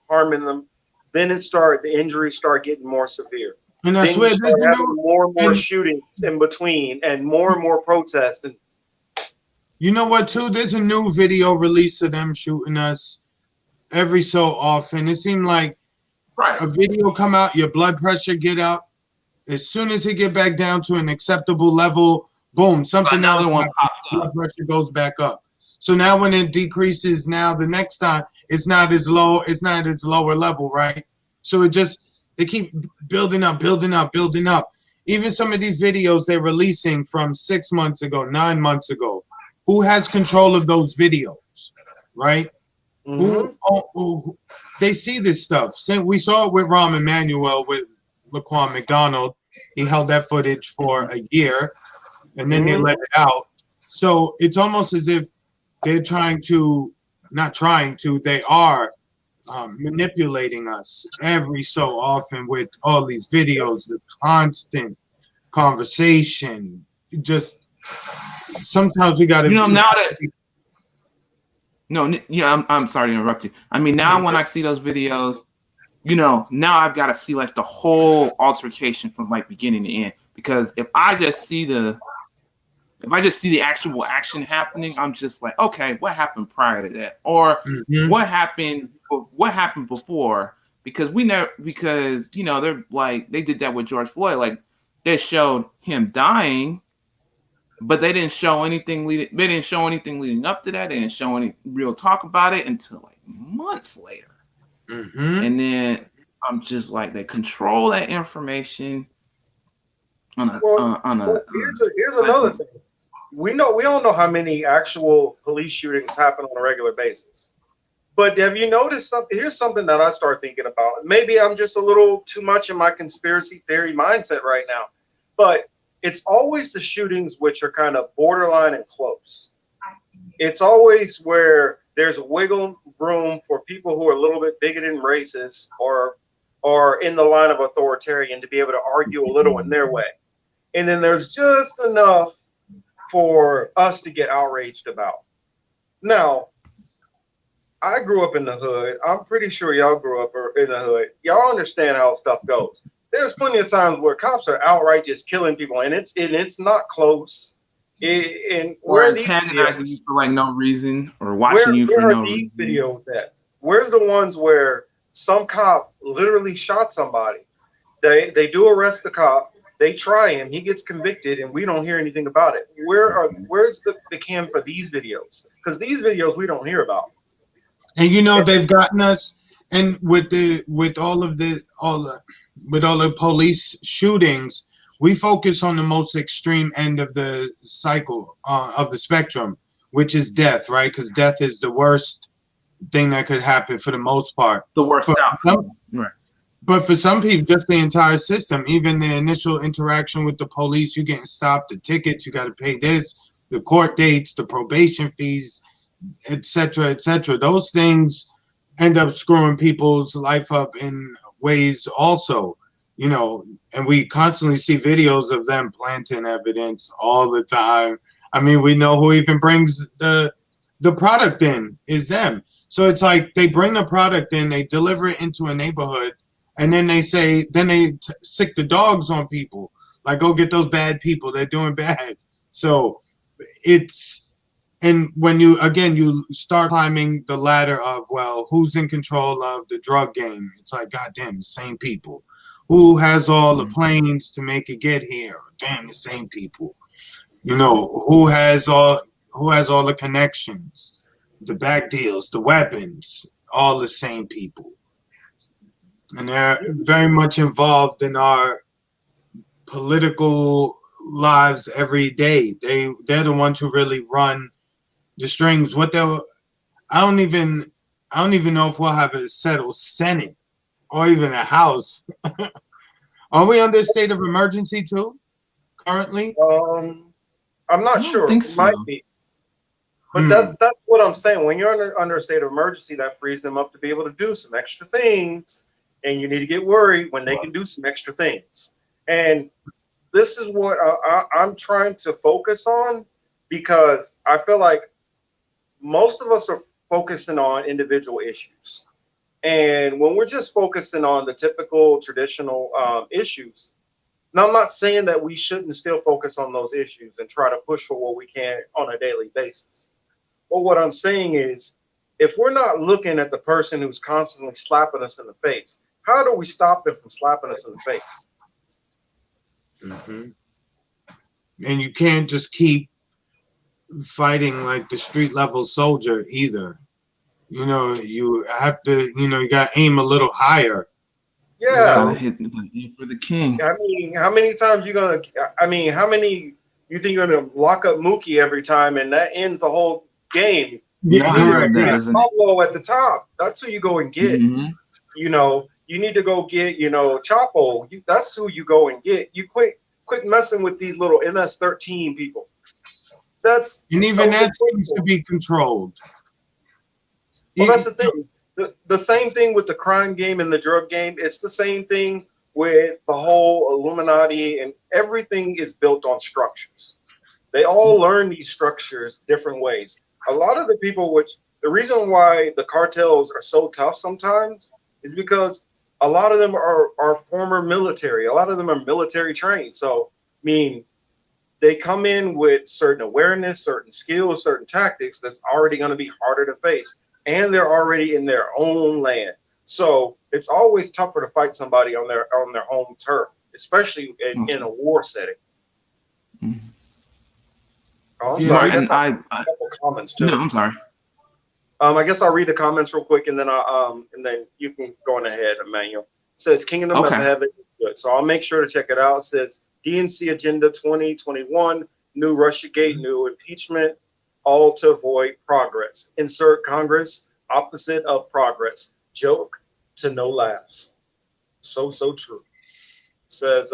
harming them. Then the injuries start getting more severe. And I swear, more and more shootings in between, and more protests. And you know what, too? There's a new video release of them shooting us every so often. It seemed like a video come out, your blood pressure get up. As soon as it get back down to an acceptable level, boom, something else, blood pressure goes back up. So now when it decreases, now the next time it's not as low, it's not as lower level, right? So they keep building up. Even some of these videos they're releasing from 6 months ago, 9 months ago, who has control of those videos, right? Mm-hmm. Who they see this stuff. We saw it with Rahm Emanuel, with Laquan McDonald. He held that footage for a year, and then they let it out. So it's almost as if they're they are manipulating us every so often with all these videos, the constant conversation. Just sometimes we got to. I'm sorry to interrupt you. I mean, now when I see those videos, now I've got to see like the whole altercation from like beginning to end. Because if I just see the actual action happening, I'm just like, okay, what happened prior to that, or what happened before? Because they're like they did that with George Floyd. Like they showed him dying, but they didn't show anything leading. They didn't show anything leading up to that. They didn't show any real talk about it until like months later. And then I'm just like, they control that information here's another thing. We all know how many actual police shootings happen on a regular basis. But have you noticed something? Here's something that I start thinking about. Maybe I'm just a little too much in my conspiracy theory mindset right now. But it's always the shootings which are kind of borderline and close. It's always where there's wiggle room for people who are a little bit bigoted and racist or in the line of authoritarian to be able to argue a little in their way. And then there's just enough for us to get outraged about. Now, I grew up in the hood. I'm pretty sure y'all grew up in the hood. Y'all understand how stuff goes. There's plenty of times where cops are outright just killing people, and it's not close. Or antagonizing you for like no reason, or watching you for no reason. Where are these videos at? Where's the ones where some cop literally shot somebody? They do arrest the cop. They try him. He gets convicted, and we don't hear anything about it. Where's the cam for these videos? Because these videos we don't hear about. And they've gotten us, and with all the police shootings, we focus on the most extreme end of the cycle of the spectrum, which is death, right? Because death is the worst thing that could happen for the most part. The worst outcome, right? But for some people, just the entire system, even the initial interaction with the police, you getting stopped, the tickets, you got to pay this, the court dates, the probation fees, etc., etc. Those things end up screwing people's life up in ways also, and we constantly see videos of them planting evidence all the time. I mean, we know who even brings the product in is them. So it's like they bring the product in, they deliver it into a neighborhood, and then they say, sick the dogs on people. Like, go get those bad people. They're doing bad. So and when you start climbing the ladder of, well, who's in control of the drug game? It's like, goddamn, the same people. Who has all the planes to make it get here? Damn, the same people. Who has all the connections, the back deals, the weapons, all the same people. And they're very much involved in our political lives every day. They're the ones who really run the strings. I don't even know if we'll have a settled Senate or even a House. Are we under a state of emergency too currently? I'm not sure. Think it so. might be. But that's what I'm saying. When you're under a state of emergency, that frees them up to be able to do some extra things. And you need to get worried when they can do some extra things. And this is what I'm trying to focus on, because I feel like most of us are focusing on individual issues. And when we're just focusing on the typical traditional issues, now I'm not saying that we shouldn't still focus on those issues and try to push for what we can on a daily basis. But what I'm saying is, if we're not looking at the person who's constantly slapping us in the face, how do we stop them from slapping us in the face? And you can't just keep fighting like the street level soldier either. You have to, you got to aim a little higher. Yeah. Gotta hit for the king. I mean, how many times how many you think you're going to lock up Mookie every time and that ends the whole game? Yeah, correct. Pablo at the top. That's who you go and get. You need to go get, Chapo. That's who you go and get. You quit messing with these little MS-13 people. And even that seems to be controlled. Well, that's the thing. The same thing with the crime game and the drug game. It's the same thing with the whole Illuminati, and everything is built on structures. They all learn these structures different ways. A lot of the people, the reason why the cartels are so tough sometimes is because a lot of them are former military. A lot of them are military trained. So, I mean, they come in with certain awareness, certain skills, certain tactics that's already going to be harder to face. And they're already in their own land. So it's always tougher to fight somebody on their home turf, especially in a war setting. Mhm. Oh, I'm Yeah, sorry. And I guess a couple comments too. no, I'm sorry. I guess I'll read the comments real quick, and then you can go on ahead, Emmanuel. It says Kingdom of Okay. Heaven is good, so I'll make sure to check it out. It says DNC Agenda 2021, new Russiagate, new impeachment, all to avoid progress. Insert Congress, opposite of progress. Joke to no laughs. So true. Says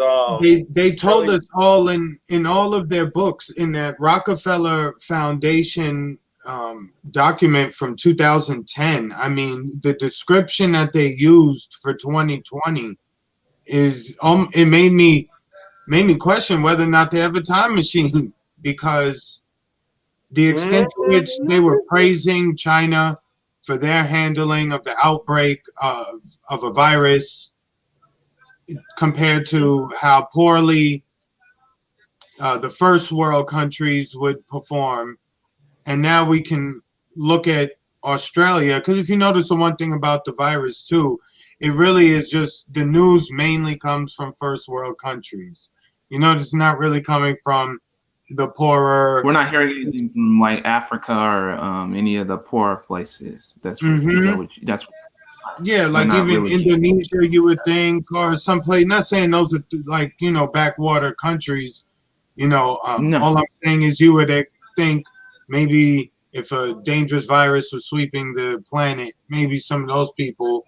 They told Kelly- us all in all of their books in that Rockefeller Foundation document from 2010. I mean, the description that they used for 2020 is it made me question whether or not they have a time machine because the extent to which they were praising China for their handling of the outbreak of a virus compared to how poorly the first world countries would perform. And now we can look at Australia, because if you notice the one thing about the virus too, it really is just the news mainly comes from first world countries. You know, it's not really coming from the poorer. We're not hearing anything from like Africa or any of the poorer places. That's that's Yeah, like not even really. Indonesia, you would think, or someplace. Not saying those are like backwater countries. No. All I'm saying is you would think maybe if a dangerous virus was sweeping the planet, maybe some of those people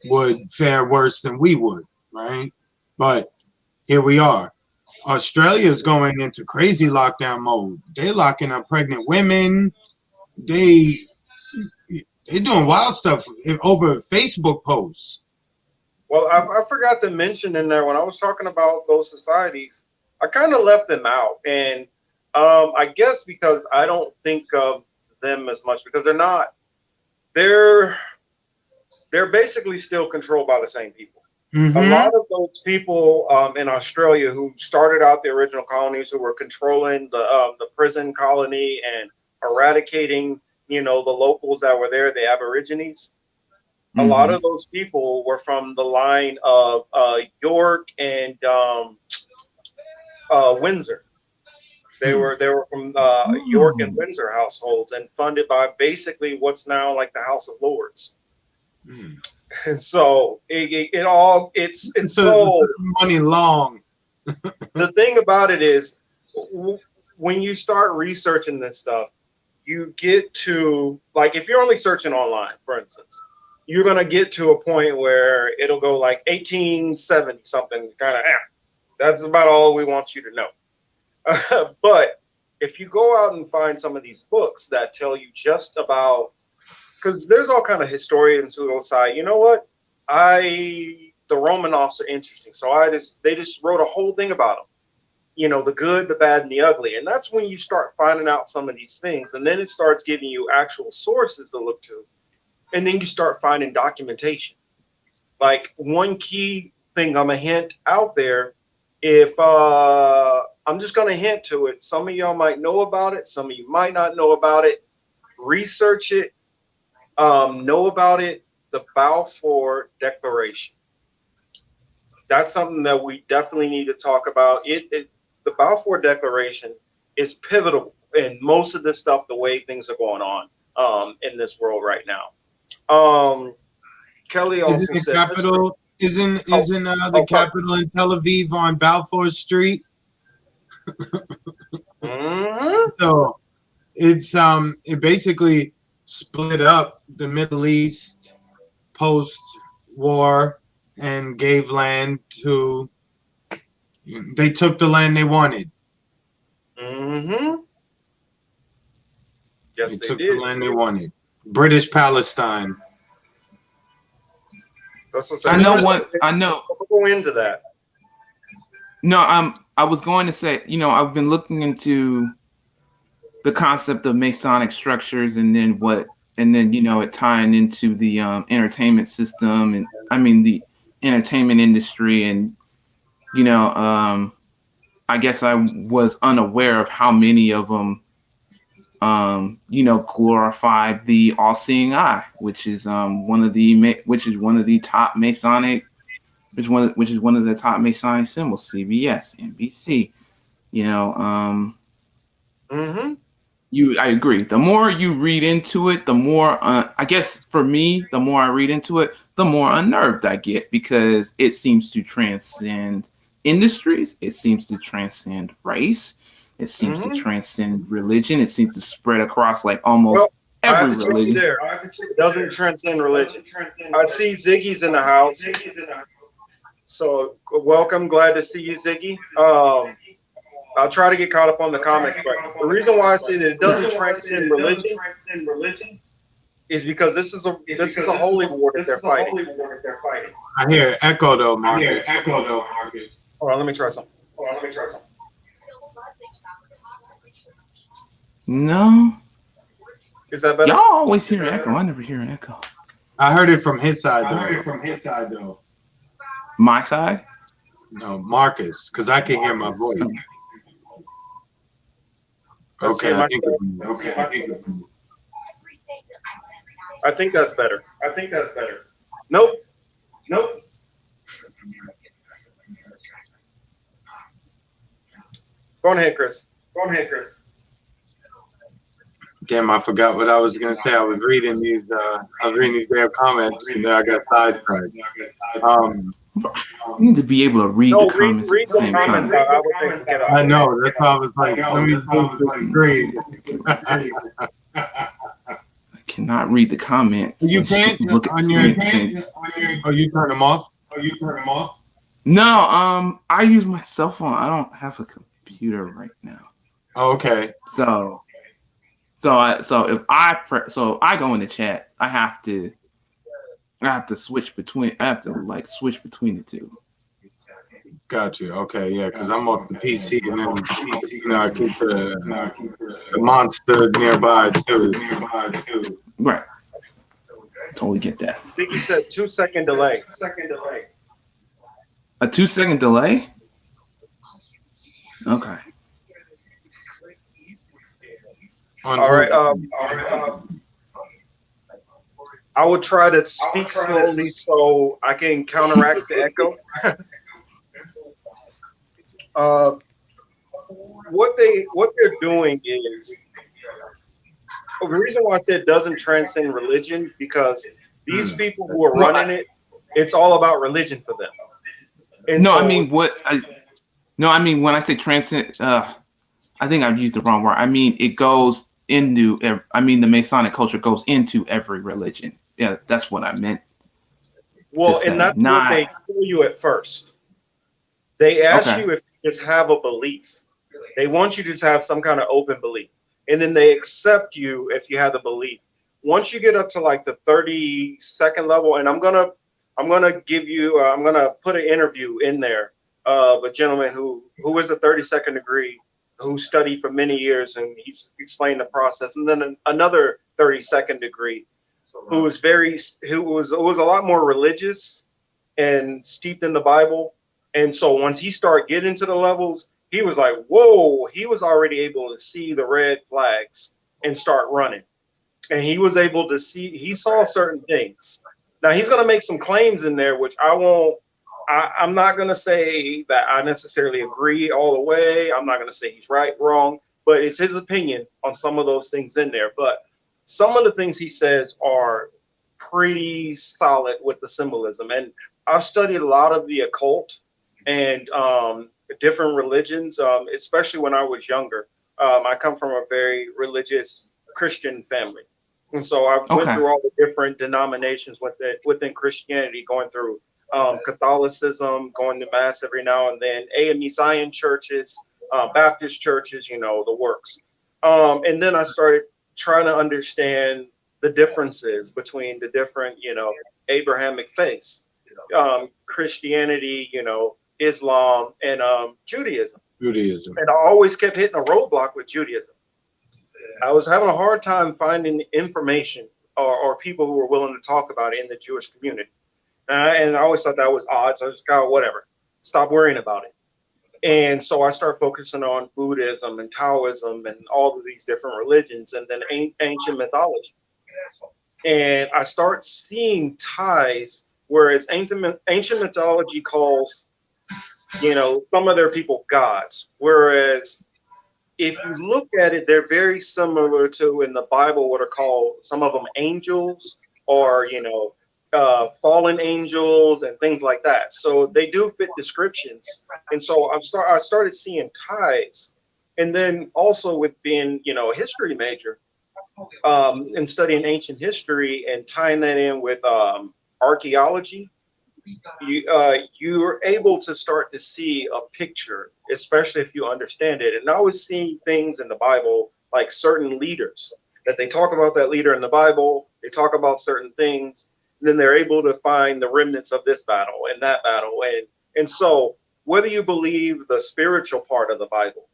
would fare worse than we would, right? But here we are. Australia is going into crazy lockdown mode. They're locking up pregnant women. They're doing wild stuff over Facebook posts. Well, I forgot to mention in there when I was talking about those societies, I kind of left them out, and I guess because I don't think of them as much because they're basically still controlled by the same people. Mm-hmm. A lot of those people in Australia who started out the original colonies, who were controlling the prison colony and eradicating, the locals that were there, the Aborigines. Mm-hmm. A lot of those people were from the line of York and Windsor. They were from York and Windsor households and funded by basically what's now like the House of Lords. Mm. And so it's so money long. The thing about it is when you start researching this stuff, you get to, like, if you're only searching online, for instance, you're going to get to a point where it'll go like 1870 something, kind of, that's about all we want you to know. But if you go out and find some of these books that tell you just about, because there's all kind of historians who will say, you know what, the Romanovs are interesting, so they just wrote a whole thing about them. The good, the bad, and the ugly. And that's when you start finding out some of these things. And then it starts giving you actual sources to look to. And then you start finding documentation. Like, one key thing I'm going to hint out there, if I'm just going to hint to it, some of y'all might know about it, some of you might not know about it. Research it, know about it, the Balfour Declaration. That's something that we definitely need to talk about. The Balfour Declaration is pivotal in most of this stuff, the way things are going on in this world right now. Kelly also said, capital isn't the capital in Tel Aviv on Balfour Street? Mm-hmm. So it's it basically split up the Middle East post-war and gave land to. They took the land they wanted. Mm-hmm. Yes, They took did. the land they wanted. British Palestine. I know. Go into that. No, I was going to say, I've been looking into the concept of Masonic structures and then it tying into the entertainment system and the entertainment industry, and I guess I was unaware of how many of them glorify the all-seeing eye, which is one of the top Masonic, which is one of the top Masonic symbols, CBS, NBC. I agree. The more you read into it, the more I guess for me, the more I read into it, the more unnerved I get, because it seems to transcend industries, it seems to transcend race, it seems to transcend religion, it seems to spread across like almost every religion. It doesn't transcend religion. I see Ziggy's in the house. So welcome, glad to see you, Ziggy. I'll try to get caught up on the comments, but the reason why I say that it doesn't transcend religion is because this is a holy war that they're fighting. I hear echo though, Marcus. Hold on, let me try something. No. Is that better? Y'all always hear an echo. I never hear an echo. I heard it from his side though. My side? No, Marcus, because I can hear my voice. Okay, I think that's better. Nope. Go on ahead, Chris. Damn, I forgot what I was gonna say. I was reading these damn comments, and then I got sidetracked. You need to be able to read the comments at the same time. I know. That's why I was like, let me move this screen. I cannot read the comments. You can't look at on your. Oh, you turn them off. No, I use my cell phone. I don't have a computer right now. Oh, okay. So if I go in the chat, I have to switch between. I have to switch between the two. Got you. Okay, yeah, because I'm off the PC, and then I keep the monster nearby too. Right. Totally get that. I think he said 2-second delay. A 2-second delay? Okay. All right. I will try to speak slowly so I can counteract the echo. What they're doing is the reason why I said it doesn't transcend religion, because these people who are running it, it's all about religion for them. And I mean when I say transcend, I think I've used the wrong word. I mean it goes into. The Masonic culture goes into every religion. Yeah, that's what I meant. Well, and that's what they tell you at first. They ask you if you just have a belief. They want you to just have some kind of open belief, and then they accept you if you have the belief. Once you get up to like the 32nd level, and I'm gonna give you, I'm gonna put an interview in there of a gentleman who is a 32nd degree, who studied for many years, and he's explained the process, and then another 32nd degree who was a lot more religious and steeped in the Bible. And so once he started getting into the levels, he was like, whoa, he was already able to see the red flags and start running. And he was able to he saw certain things. Now he's going to make some claims in there, which I'm not going to say that I necessarily agree all the way. I'm not going to say he's right, wrong, but it's his opinion on some of those things in there. But some of the things he says are pretty solid with the symbolism. And I've studied a lot of the occult and different religions, especially when I was younger. I come from a very religious Christian family. And so I went through all the different denominations within Christianity, going through Catholicism, going to mass every now and then, AME Zion churches, Baptist churches, the works. And then I started trying to understand the differences between the different, Abrahamic faiths, Christianity, Islam, and Judaism. And I always kept hitting a roadblock with Judaism. I was having a hard time finding information or people who were willing to talk about it in the Jewish community. And I always thought that was odd. So I just got whatever, stop worrying about it. And so I started focusing on Buddhism and Taoism and all of these different religions and then ancient mythology. And I start seeing ties, whereas ancient mythology calls, some of their people gods. Whereas if you look at it, they're very similar to in the Bible what are called some of them angels or fallen angels and things like that. So they do fit descriptions, and so I started seeing ties, and then also with being a history major, and studying ancient history and tying that in with archaeology. You're able to start to see a picture, especially if you understand it. And I was seeing things in the Bible, like certain leaders, that they talk about that leader in the Bible, they talk about certain things, and then they're able to find the remnants of this battle and that battle. And so whether you believe the spiritual part of the Bible,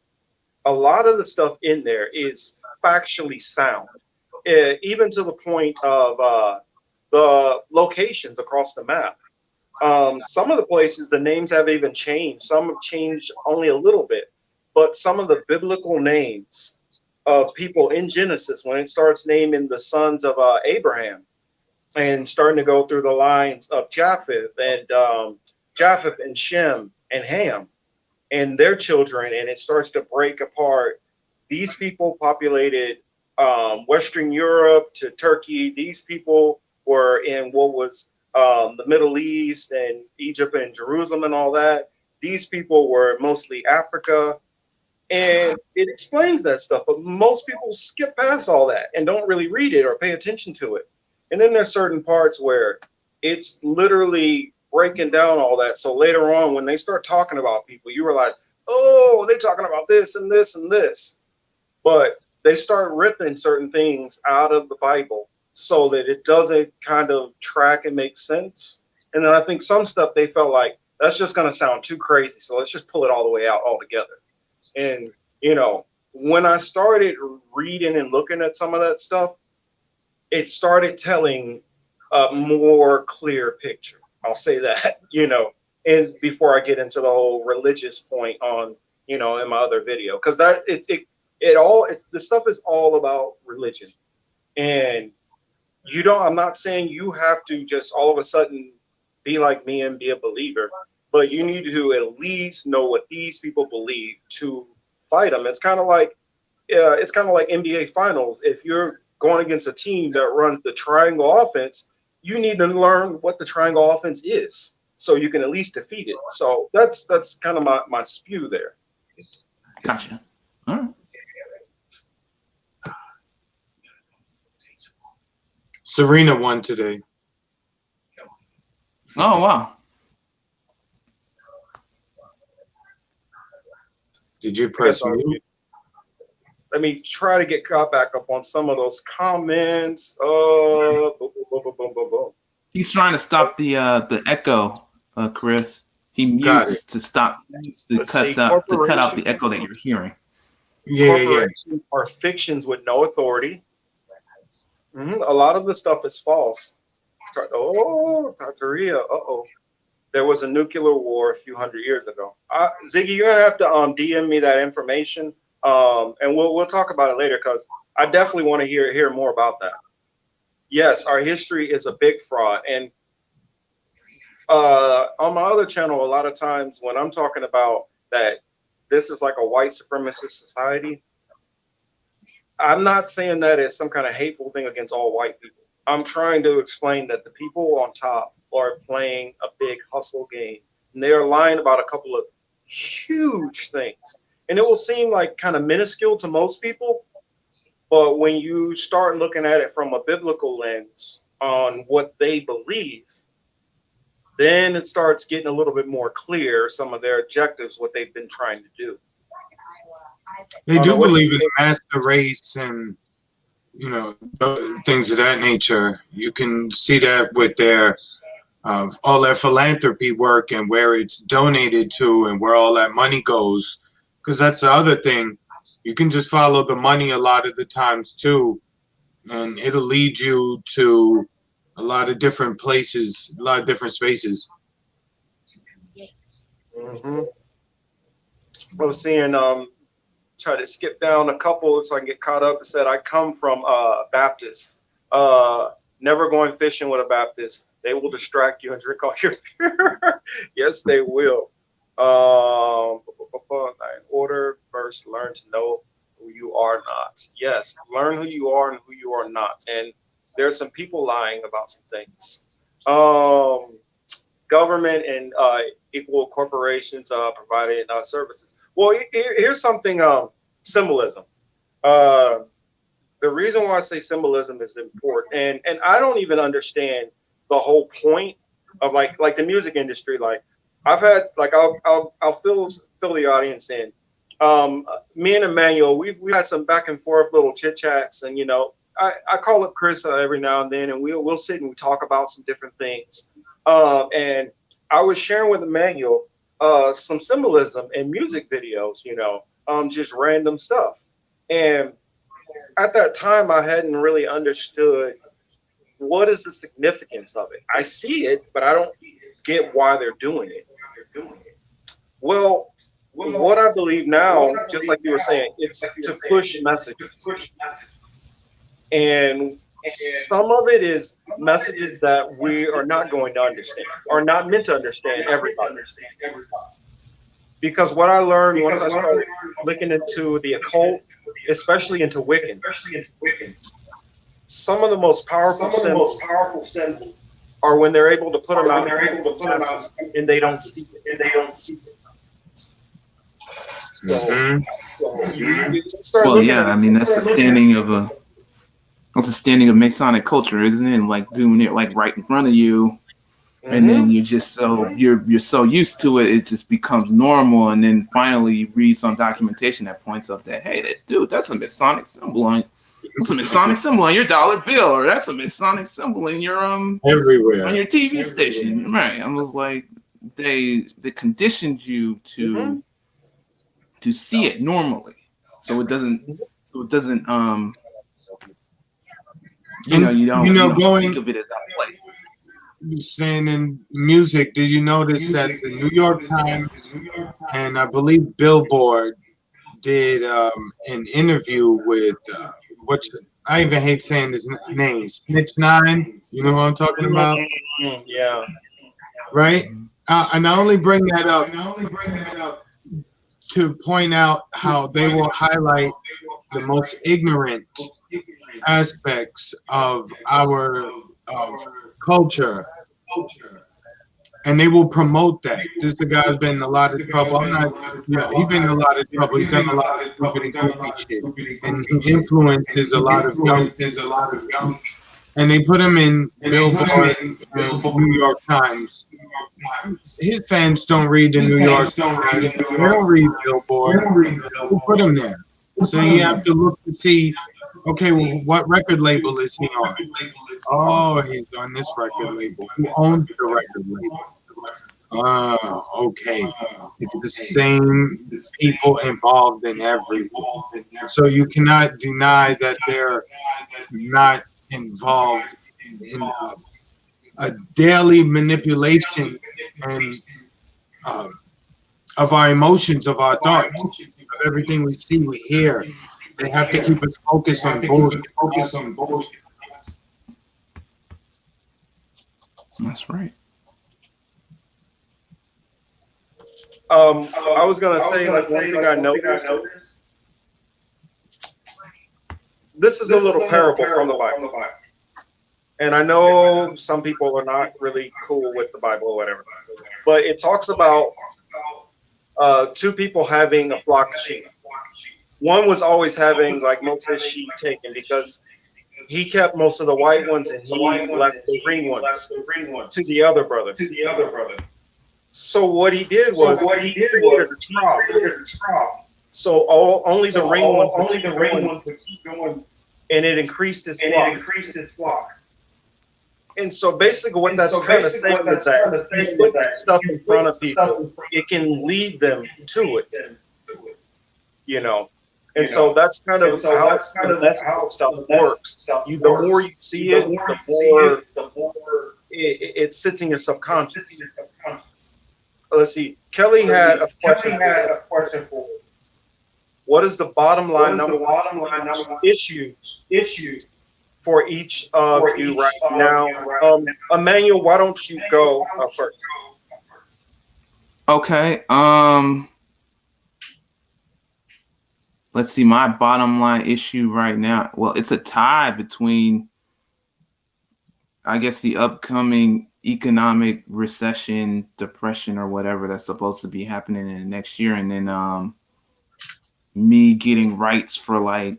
a lot of the stuff in there is factually sound, even to the point of the locations across the map. Some of the places, the names have even changed. Some have changed only a little bit, but some of the biblical names of people in Genesis, when it starts naming the sons of Abraham and starting to go through the lines of Japheth and Shem and Ham and their children, and it starts to break apart. These people populated Western Europe to Turkey. These people were in what was the Middle East and Egypt and Jerusalem and all that. These people were mostly Africa, and it explains that stuff, but most people skip past all that and don't really read it or pay attention to it. And then there's certain parts where it's literally breaking down all that. So later on, when they start talking about people, you realize, oh, they're talking about this and this and this. But they start ripping certain things out of the Bible so that it doesn't kind of track and make sense. And then I think some stuff they felt like that's just going to sound too crazy, so let's just pull it all the way out altogether. And when I started reading and looking at some of that stuff, it started telling a more clear picture. I'll say that, and before I get into the whole religious point on, in my other video, because that the stuff is all about religion. And I'm not saying you have to just all of a sudden be like me and be a believer, but you need to at least know what these people believe to fight them. It's kind of like NBA Finals. If you're going against a team that runs the triangle offense, you need to learn what the triangle offense is so you can at least defeat it. So that's kind of my spew there. Gotcha. All right. Serena won today. Oh, wow. Did you press mute? Let me try to get caught back up on some of those comments. Boom, boom, boom, boom, boom. He's trying to stop the echo, Chris. He mutes to stop to cut out the echo that you're hearing. Yeah. Are fictions with no authority. A lot of the stuff is false. Oh, Tartaria. There was a nuclear war a few hundred years ago. Ziggy, you're gonna have to DM me that information, and we'll talk about it later because I definitely want to hear more about that. Yes, our history is a big fraud, and on my other channel, a lot of times when I'm talking about that, this is like a white supremacist society. I'm not saying that it's some kind of hateful thing against all white people. I'm trying to explain that the people on top are playing a big hustle game, and they are lying about a couple of huge things. And it will seem like kind of minuscule to most people, but when you start looking at it from a biblical lens on what they believe, then it starts getting a little bit more clear, some of their objectives, what they've been trying to do. They do believe in the master race and, things of that nature. You can see that with their all their philanthropy work and where it's donated to and where all that money goes. Because that's the other thing. You can just follow the money a lot of the times too, and it'll lead you to a lot of different places, a lot of different spaces. Mm-hmm. I was seeing try to skip down a couple so I can get caught up. It said I come from Baptist. Never going fishing with a Baptist. They will distract you and drink all your beer. Yes, they will. In order, first learn to know who you are not. Yes, learn who you are and who you are not. And there's some people lying about some things. Government and equal corporations providing services. Well, here's something, symbolism. The reason why I say symbolism is important, and I don't even understand the whole point of like the music industry. Like I've had, like I'll fill the audience in. Me and Emmanuel, we had some back and forth little chit chats, and I call up Chris every now and then, and we'll sit and we talk about some different things. And I was sharing with Emmanuel some symbolism in music videos, just random stuff. And at that time, I hadn't really understood what is the significance of it. I see it, but I don't get why they're doing it. Well, what I believe now, just like you were saying, it's to push messages. And some of it is messages that we are not going to understand, or not meant to understand everybody. Because what I learned once I started looking into the occult, especially into Wiccan, some of the most powerful symbols are when they're able to put them out and they don't see it. Well, yeah, I mean that's the standing of Masonic culture, isn't it? Like doing it like right in front of you, and then you're just you're so used to it, it just becomes normal. And then finally, you read some documentation that points up that that's a Masonic symbol on your dollar bill, or that's a Masonic symbol in your everywhere on your TV station, right? I was like, they conditioned you to see it normally, so it doesn't you don't think of it as that place. Staying in music, did you notice that the New York Times and I believe Billboard did an interview with I even hate saying his name, Snitch Nine. You know what I'm talking about? Yeah. Right? And I only bring that up to point out how they will highlight the most ignorant aspects of our culture, and they will promote that. This is a guy who's been in a lot of trouble. He's been in a lot of trouble. He's done a lot of stupid shit, and he influences a lot of young. And they put him in Billboard, New York Times. His fans don't read the New York Times. They don't read Billboard. Who put him there? So you have to look to see, okay, well, what record label is he on? Oh, he's on this record label. Who owns the record label? Okay. It's the same people involved in everything. So you cannot deny that they're not involved in a daily manipulation and of our emotions, of our thoughts, of everything we see, we hear. They have to keep us focused on bullshit. That's right. I was gonna say, like, one thing I noticed. This is a little parable from the Bible, and I know some people are not really cool with the Bible or whatever, but it talks about two people having a flock of sheep. One was always having like most of his sheep taken because he kept most of the white ones and he left the green ones to the other brother. So what he did was he created a trough. So only the ring ones would keep going, and it increased his flock. And so basically what that's kind of saying is that you put that stuff in front of people, it can lead them to it, And so that's kind of how the medical stuff works. The more you see it, the more it sits in your subconscious. Let's see. Kelly had a question. What is the bottom line number issues for each of you right now? Emmanuel, why don't you go first? Okay. Let's see. My bottom line issue right now. Well, it's a tie between, I guess, the upcoming economic recession, depression, or whatever that's supposed to be happening in the next year, and then me getting rights for BIPOC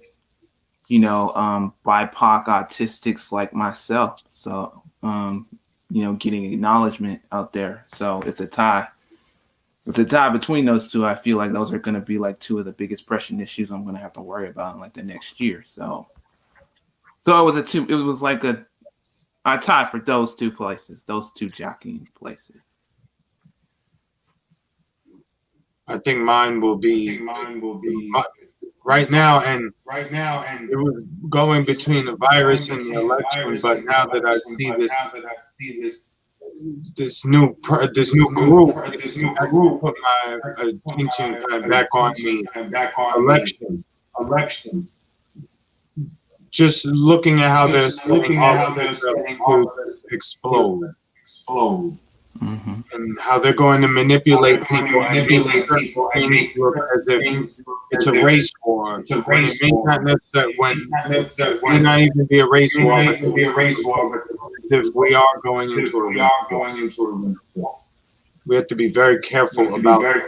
autistics like myself. So getting acknowledgement out there. So it's a tie. It's a tie between those two. I feel like those are going to be like two of the biggest pressing issues I'm going to have to worry about in like the next year. So it was a tie for those two places, those two jockeying places. I think mine will be right now, and it was going between the virus and the election. But now that I see this new group, I put my attention kind of back on the election. Just looking at how they're to explode. Mm-hmm. And how they're going to manipulate people and make things look as if it's a race war. It may not necessarily may not even be a race war, but if we are going into a race war. We have to be very careful about that.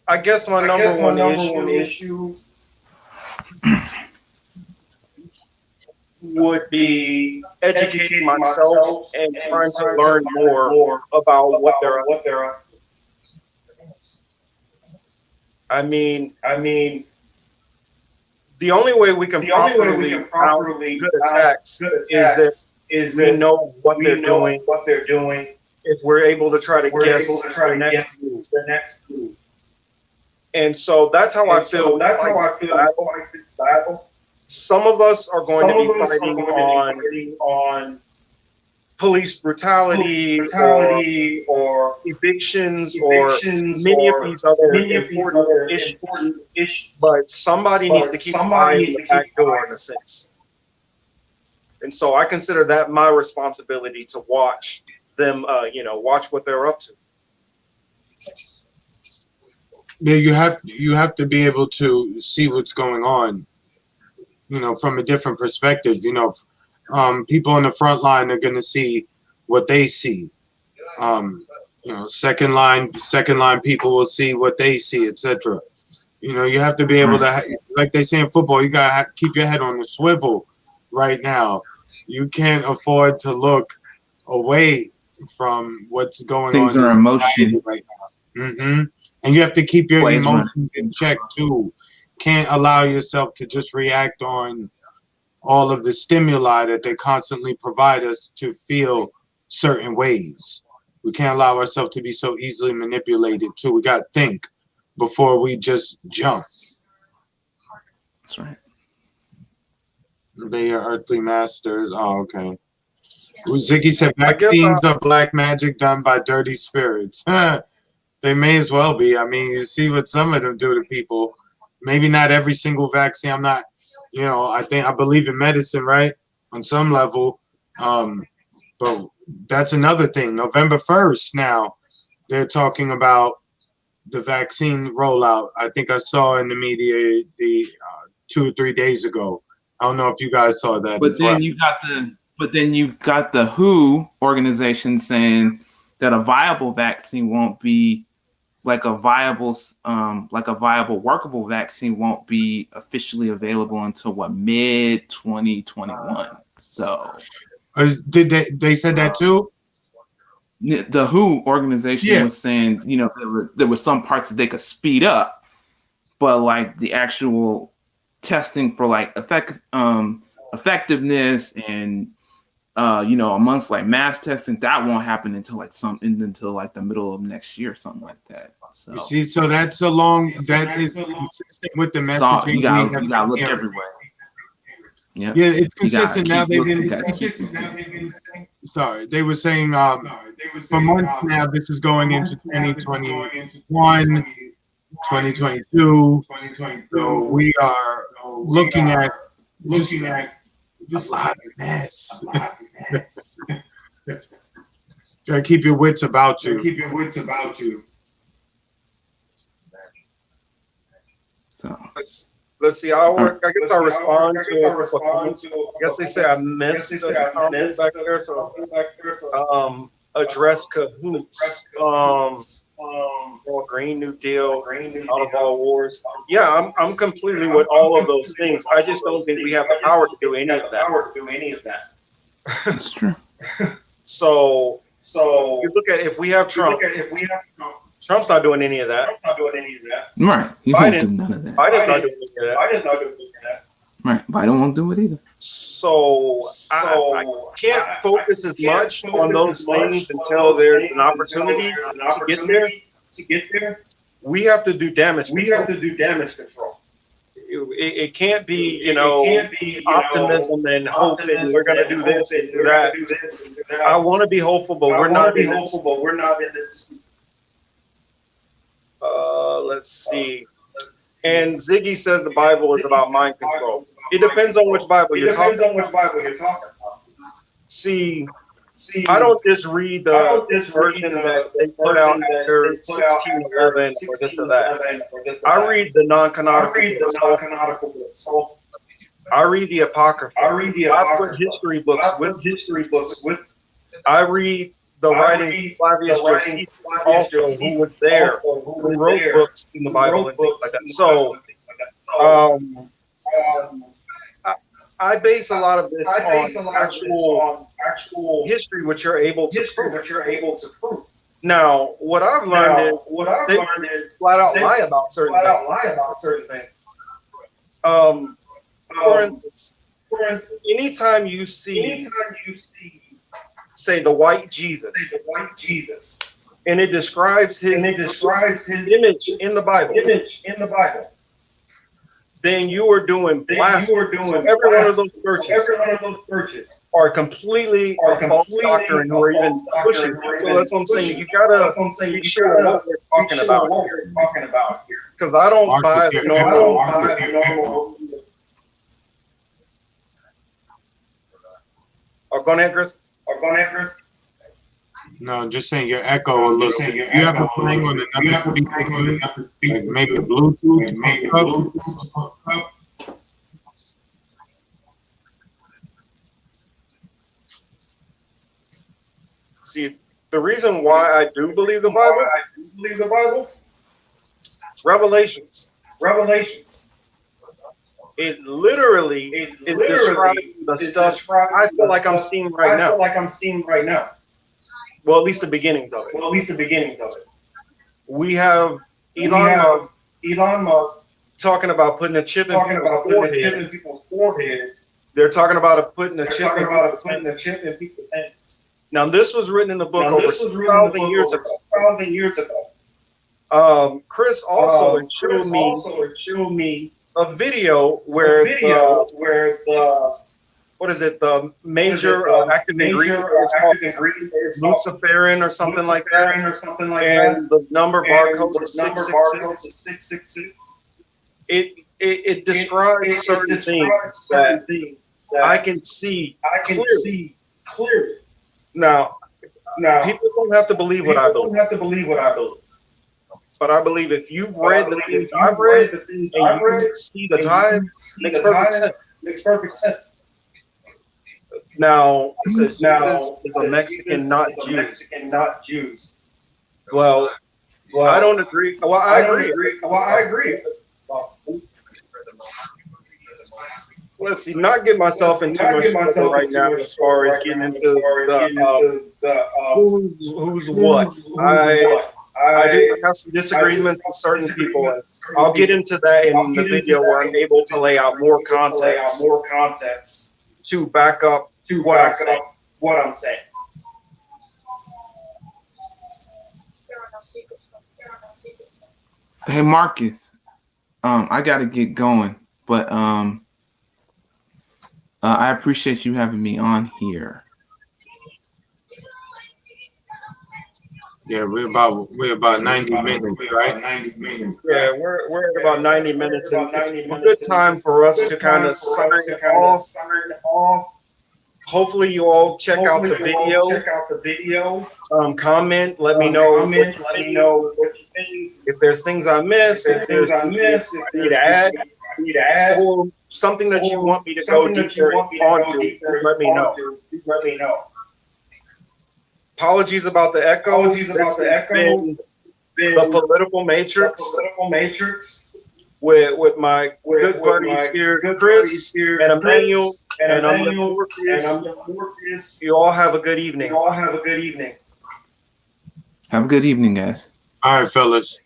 I guess my number one issue would be educating myself and trying to learn more about what they're up to. I mean, the only way we can properly good attacks is if we know what they're doing. If we're able to try to guess the next move. And so that's how I feel. Some of us are going to be fighting on police brutality or evictions or many of these other important issues. But somebody needs to keep an eye on the back door in a sense. And so I consider that my responsibility to watch them, watch what they're up to. Yeah, you have to be able to see what's going on, from a different perspective. People on the front line are going to see what they see. Second line people will see what they see, etc. You have to be able to, like they say in football, you got to keep your head on the swivel right now. You can't afford to look away from what's going on. Things are emotion right now. Mm-hmm. And you have to keep your emotions in check too. Can't allow yourself to just react on all of the stimuli that they constantly provide us to feel certain ways. We can't allow ourselves to be so easily manipulated too. We got to think before we just jump. That's right. They are earthly masters. Oh, okay. Ziggy said vaccines are black magic done by dirty spirits. They may as well be. I mean, you see what some of them do to people. Maybe not every single vaccine. I'm not, I believe in medicine, right? On some level. But that's another thing. November 1st now, they're talking about the vaccine rollout. I think I saw in the media 2 or 3 days ago. I don't know if you guys saw that. But then you've got the WHO organization saying that a viable vaccine won't be like a viable workable vaccine won't be officially available until mid 2021. So did they said that too? The WHO organization was saying, there was some parts that they could speed up, but like the actual testing for like effectiveness and amongst like mass testing, that won't happen until like the middle of next year, something like that. So You see, so that is consistent with the messaging you gotta look hearing. everywhere. Yeah. Yeah, it's You gotta consistent now. keep They've looking, been gotta keep looking. sorry, they were saying for months now this is going into 2021, 2022. So we are looking at just a lot of mess. Gotta keep your wits about you. So Let's see. I guess I'll respond to. I guess they say I missed the comment back there. So, address cahoots. Green New Deal, out of all wars. Yeah, I'm completely with all of those things. I just don't think we have the power to do any of that. that's true. So you look at if we have Trump. Trump's not doing any of that. Right. He won't do none of that. Biden's not doing any of that. Right. Biden won't do it either. So I can't focus as much on those things until there's an opportunity to get there. We have to do damage control. It can't be, optimism and hope and we're going to do this and do that. I want to be hopeful, but we're not in this. Let's see. And Ziggy says the Bible is about mind control. It depends on which Bible you're talking about. See, I don't just read the version that they put out after 1611 or this or that. I read the non-canonical books. I read the Apocrypha. I put history books with. I read the writing of Flavius Josephus, also, who was there, who wrote books in the Bible and things like that. So, I base a lot of this on actual history, which you're able to prove. Now, what I've learned is they flat out lie about certain things. For instance, anytime you see, say, the white Jesus, and it describes his image in the Bible, then you are doing blasphemy. Every one of those churches are completely a false doctrine or even pushing. So that's what I'm saying. You gotta be sure what we're talking about here. Because I don't buy the normal. Go ahead, Chris. No, just saying your echo a little. You have a playing on another speaker, like maybe a Bluetooth, maybe See, the reason why I do believe the Bible, Revelations. It literally is describing the stuff I feel like I'm seeing right now. Well, at least the beginnings of it. We have Elon Musk talking about putting a chip in people's forehead. They're talking about putting a chip in people's hands. Now, this was written in the book over 2,000 years ago. Chris also showed me a video where the major active ingredient is Luciferin or something like that, and the number barcode is 666. It describes certain things that I can see clearly. Now, people don't have to believe what I believe. But I believe if you've read the things I've read, and you see the time, makes perfect sense. Now, this is a Mexican, not Jews. Well, I don't agree. Well, I agree. Let's see, not get myself into much trouble right now as far as getting into who's what. I do have some disagreements with certain people, and I'll get into that in the video where I'm able to lay out more context to back up what I'm saying. Hey Marcus, I gotta get going, but I appreciate you having me on here. Yeah, we're about 90 minutes, right? 90 minutes. Yeah, we're at about 90 minutes, and it's a good time for us to kind of sign off. Hopefully, you all check out the video. Comment. Let me know what you think. If there's things I missed, if there's things I need to add, or something that you want me to go deeper onto, let me know. Apologies about the echo. This has been the political matrix with my good buddies here, Chris and Emmanuel, and I'm Morpheus. You all have a good evening. Have a good evening, guys. All right, fellas.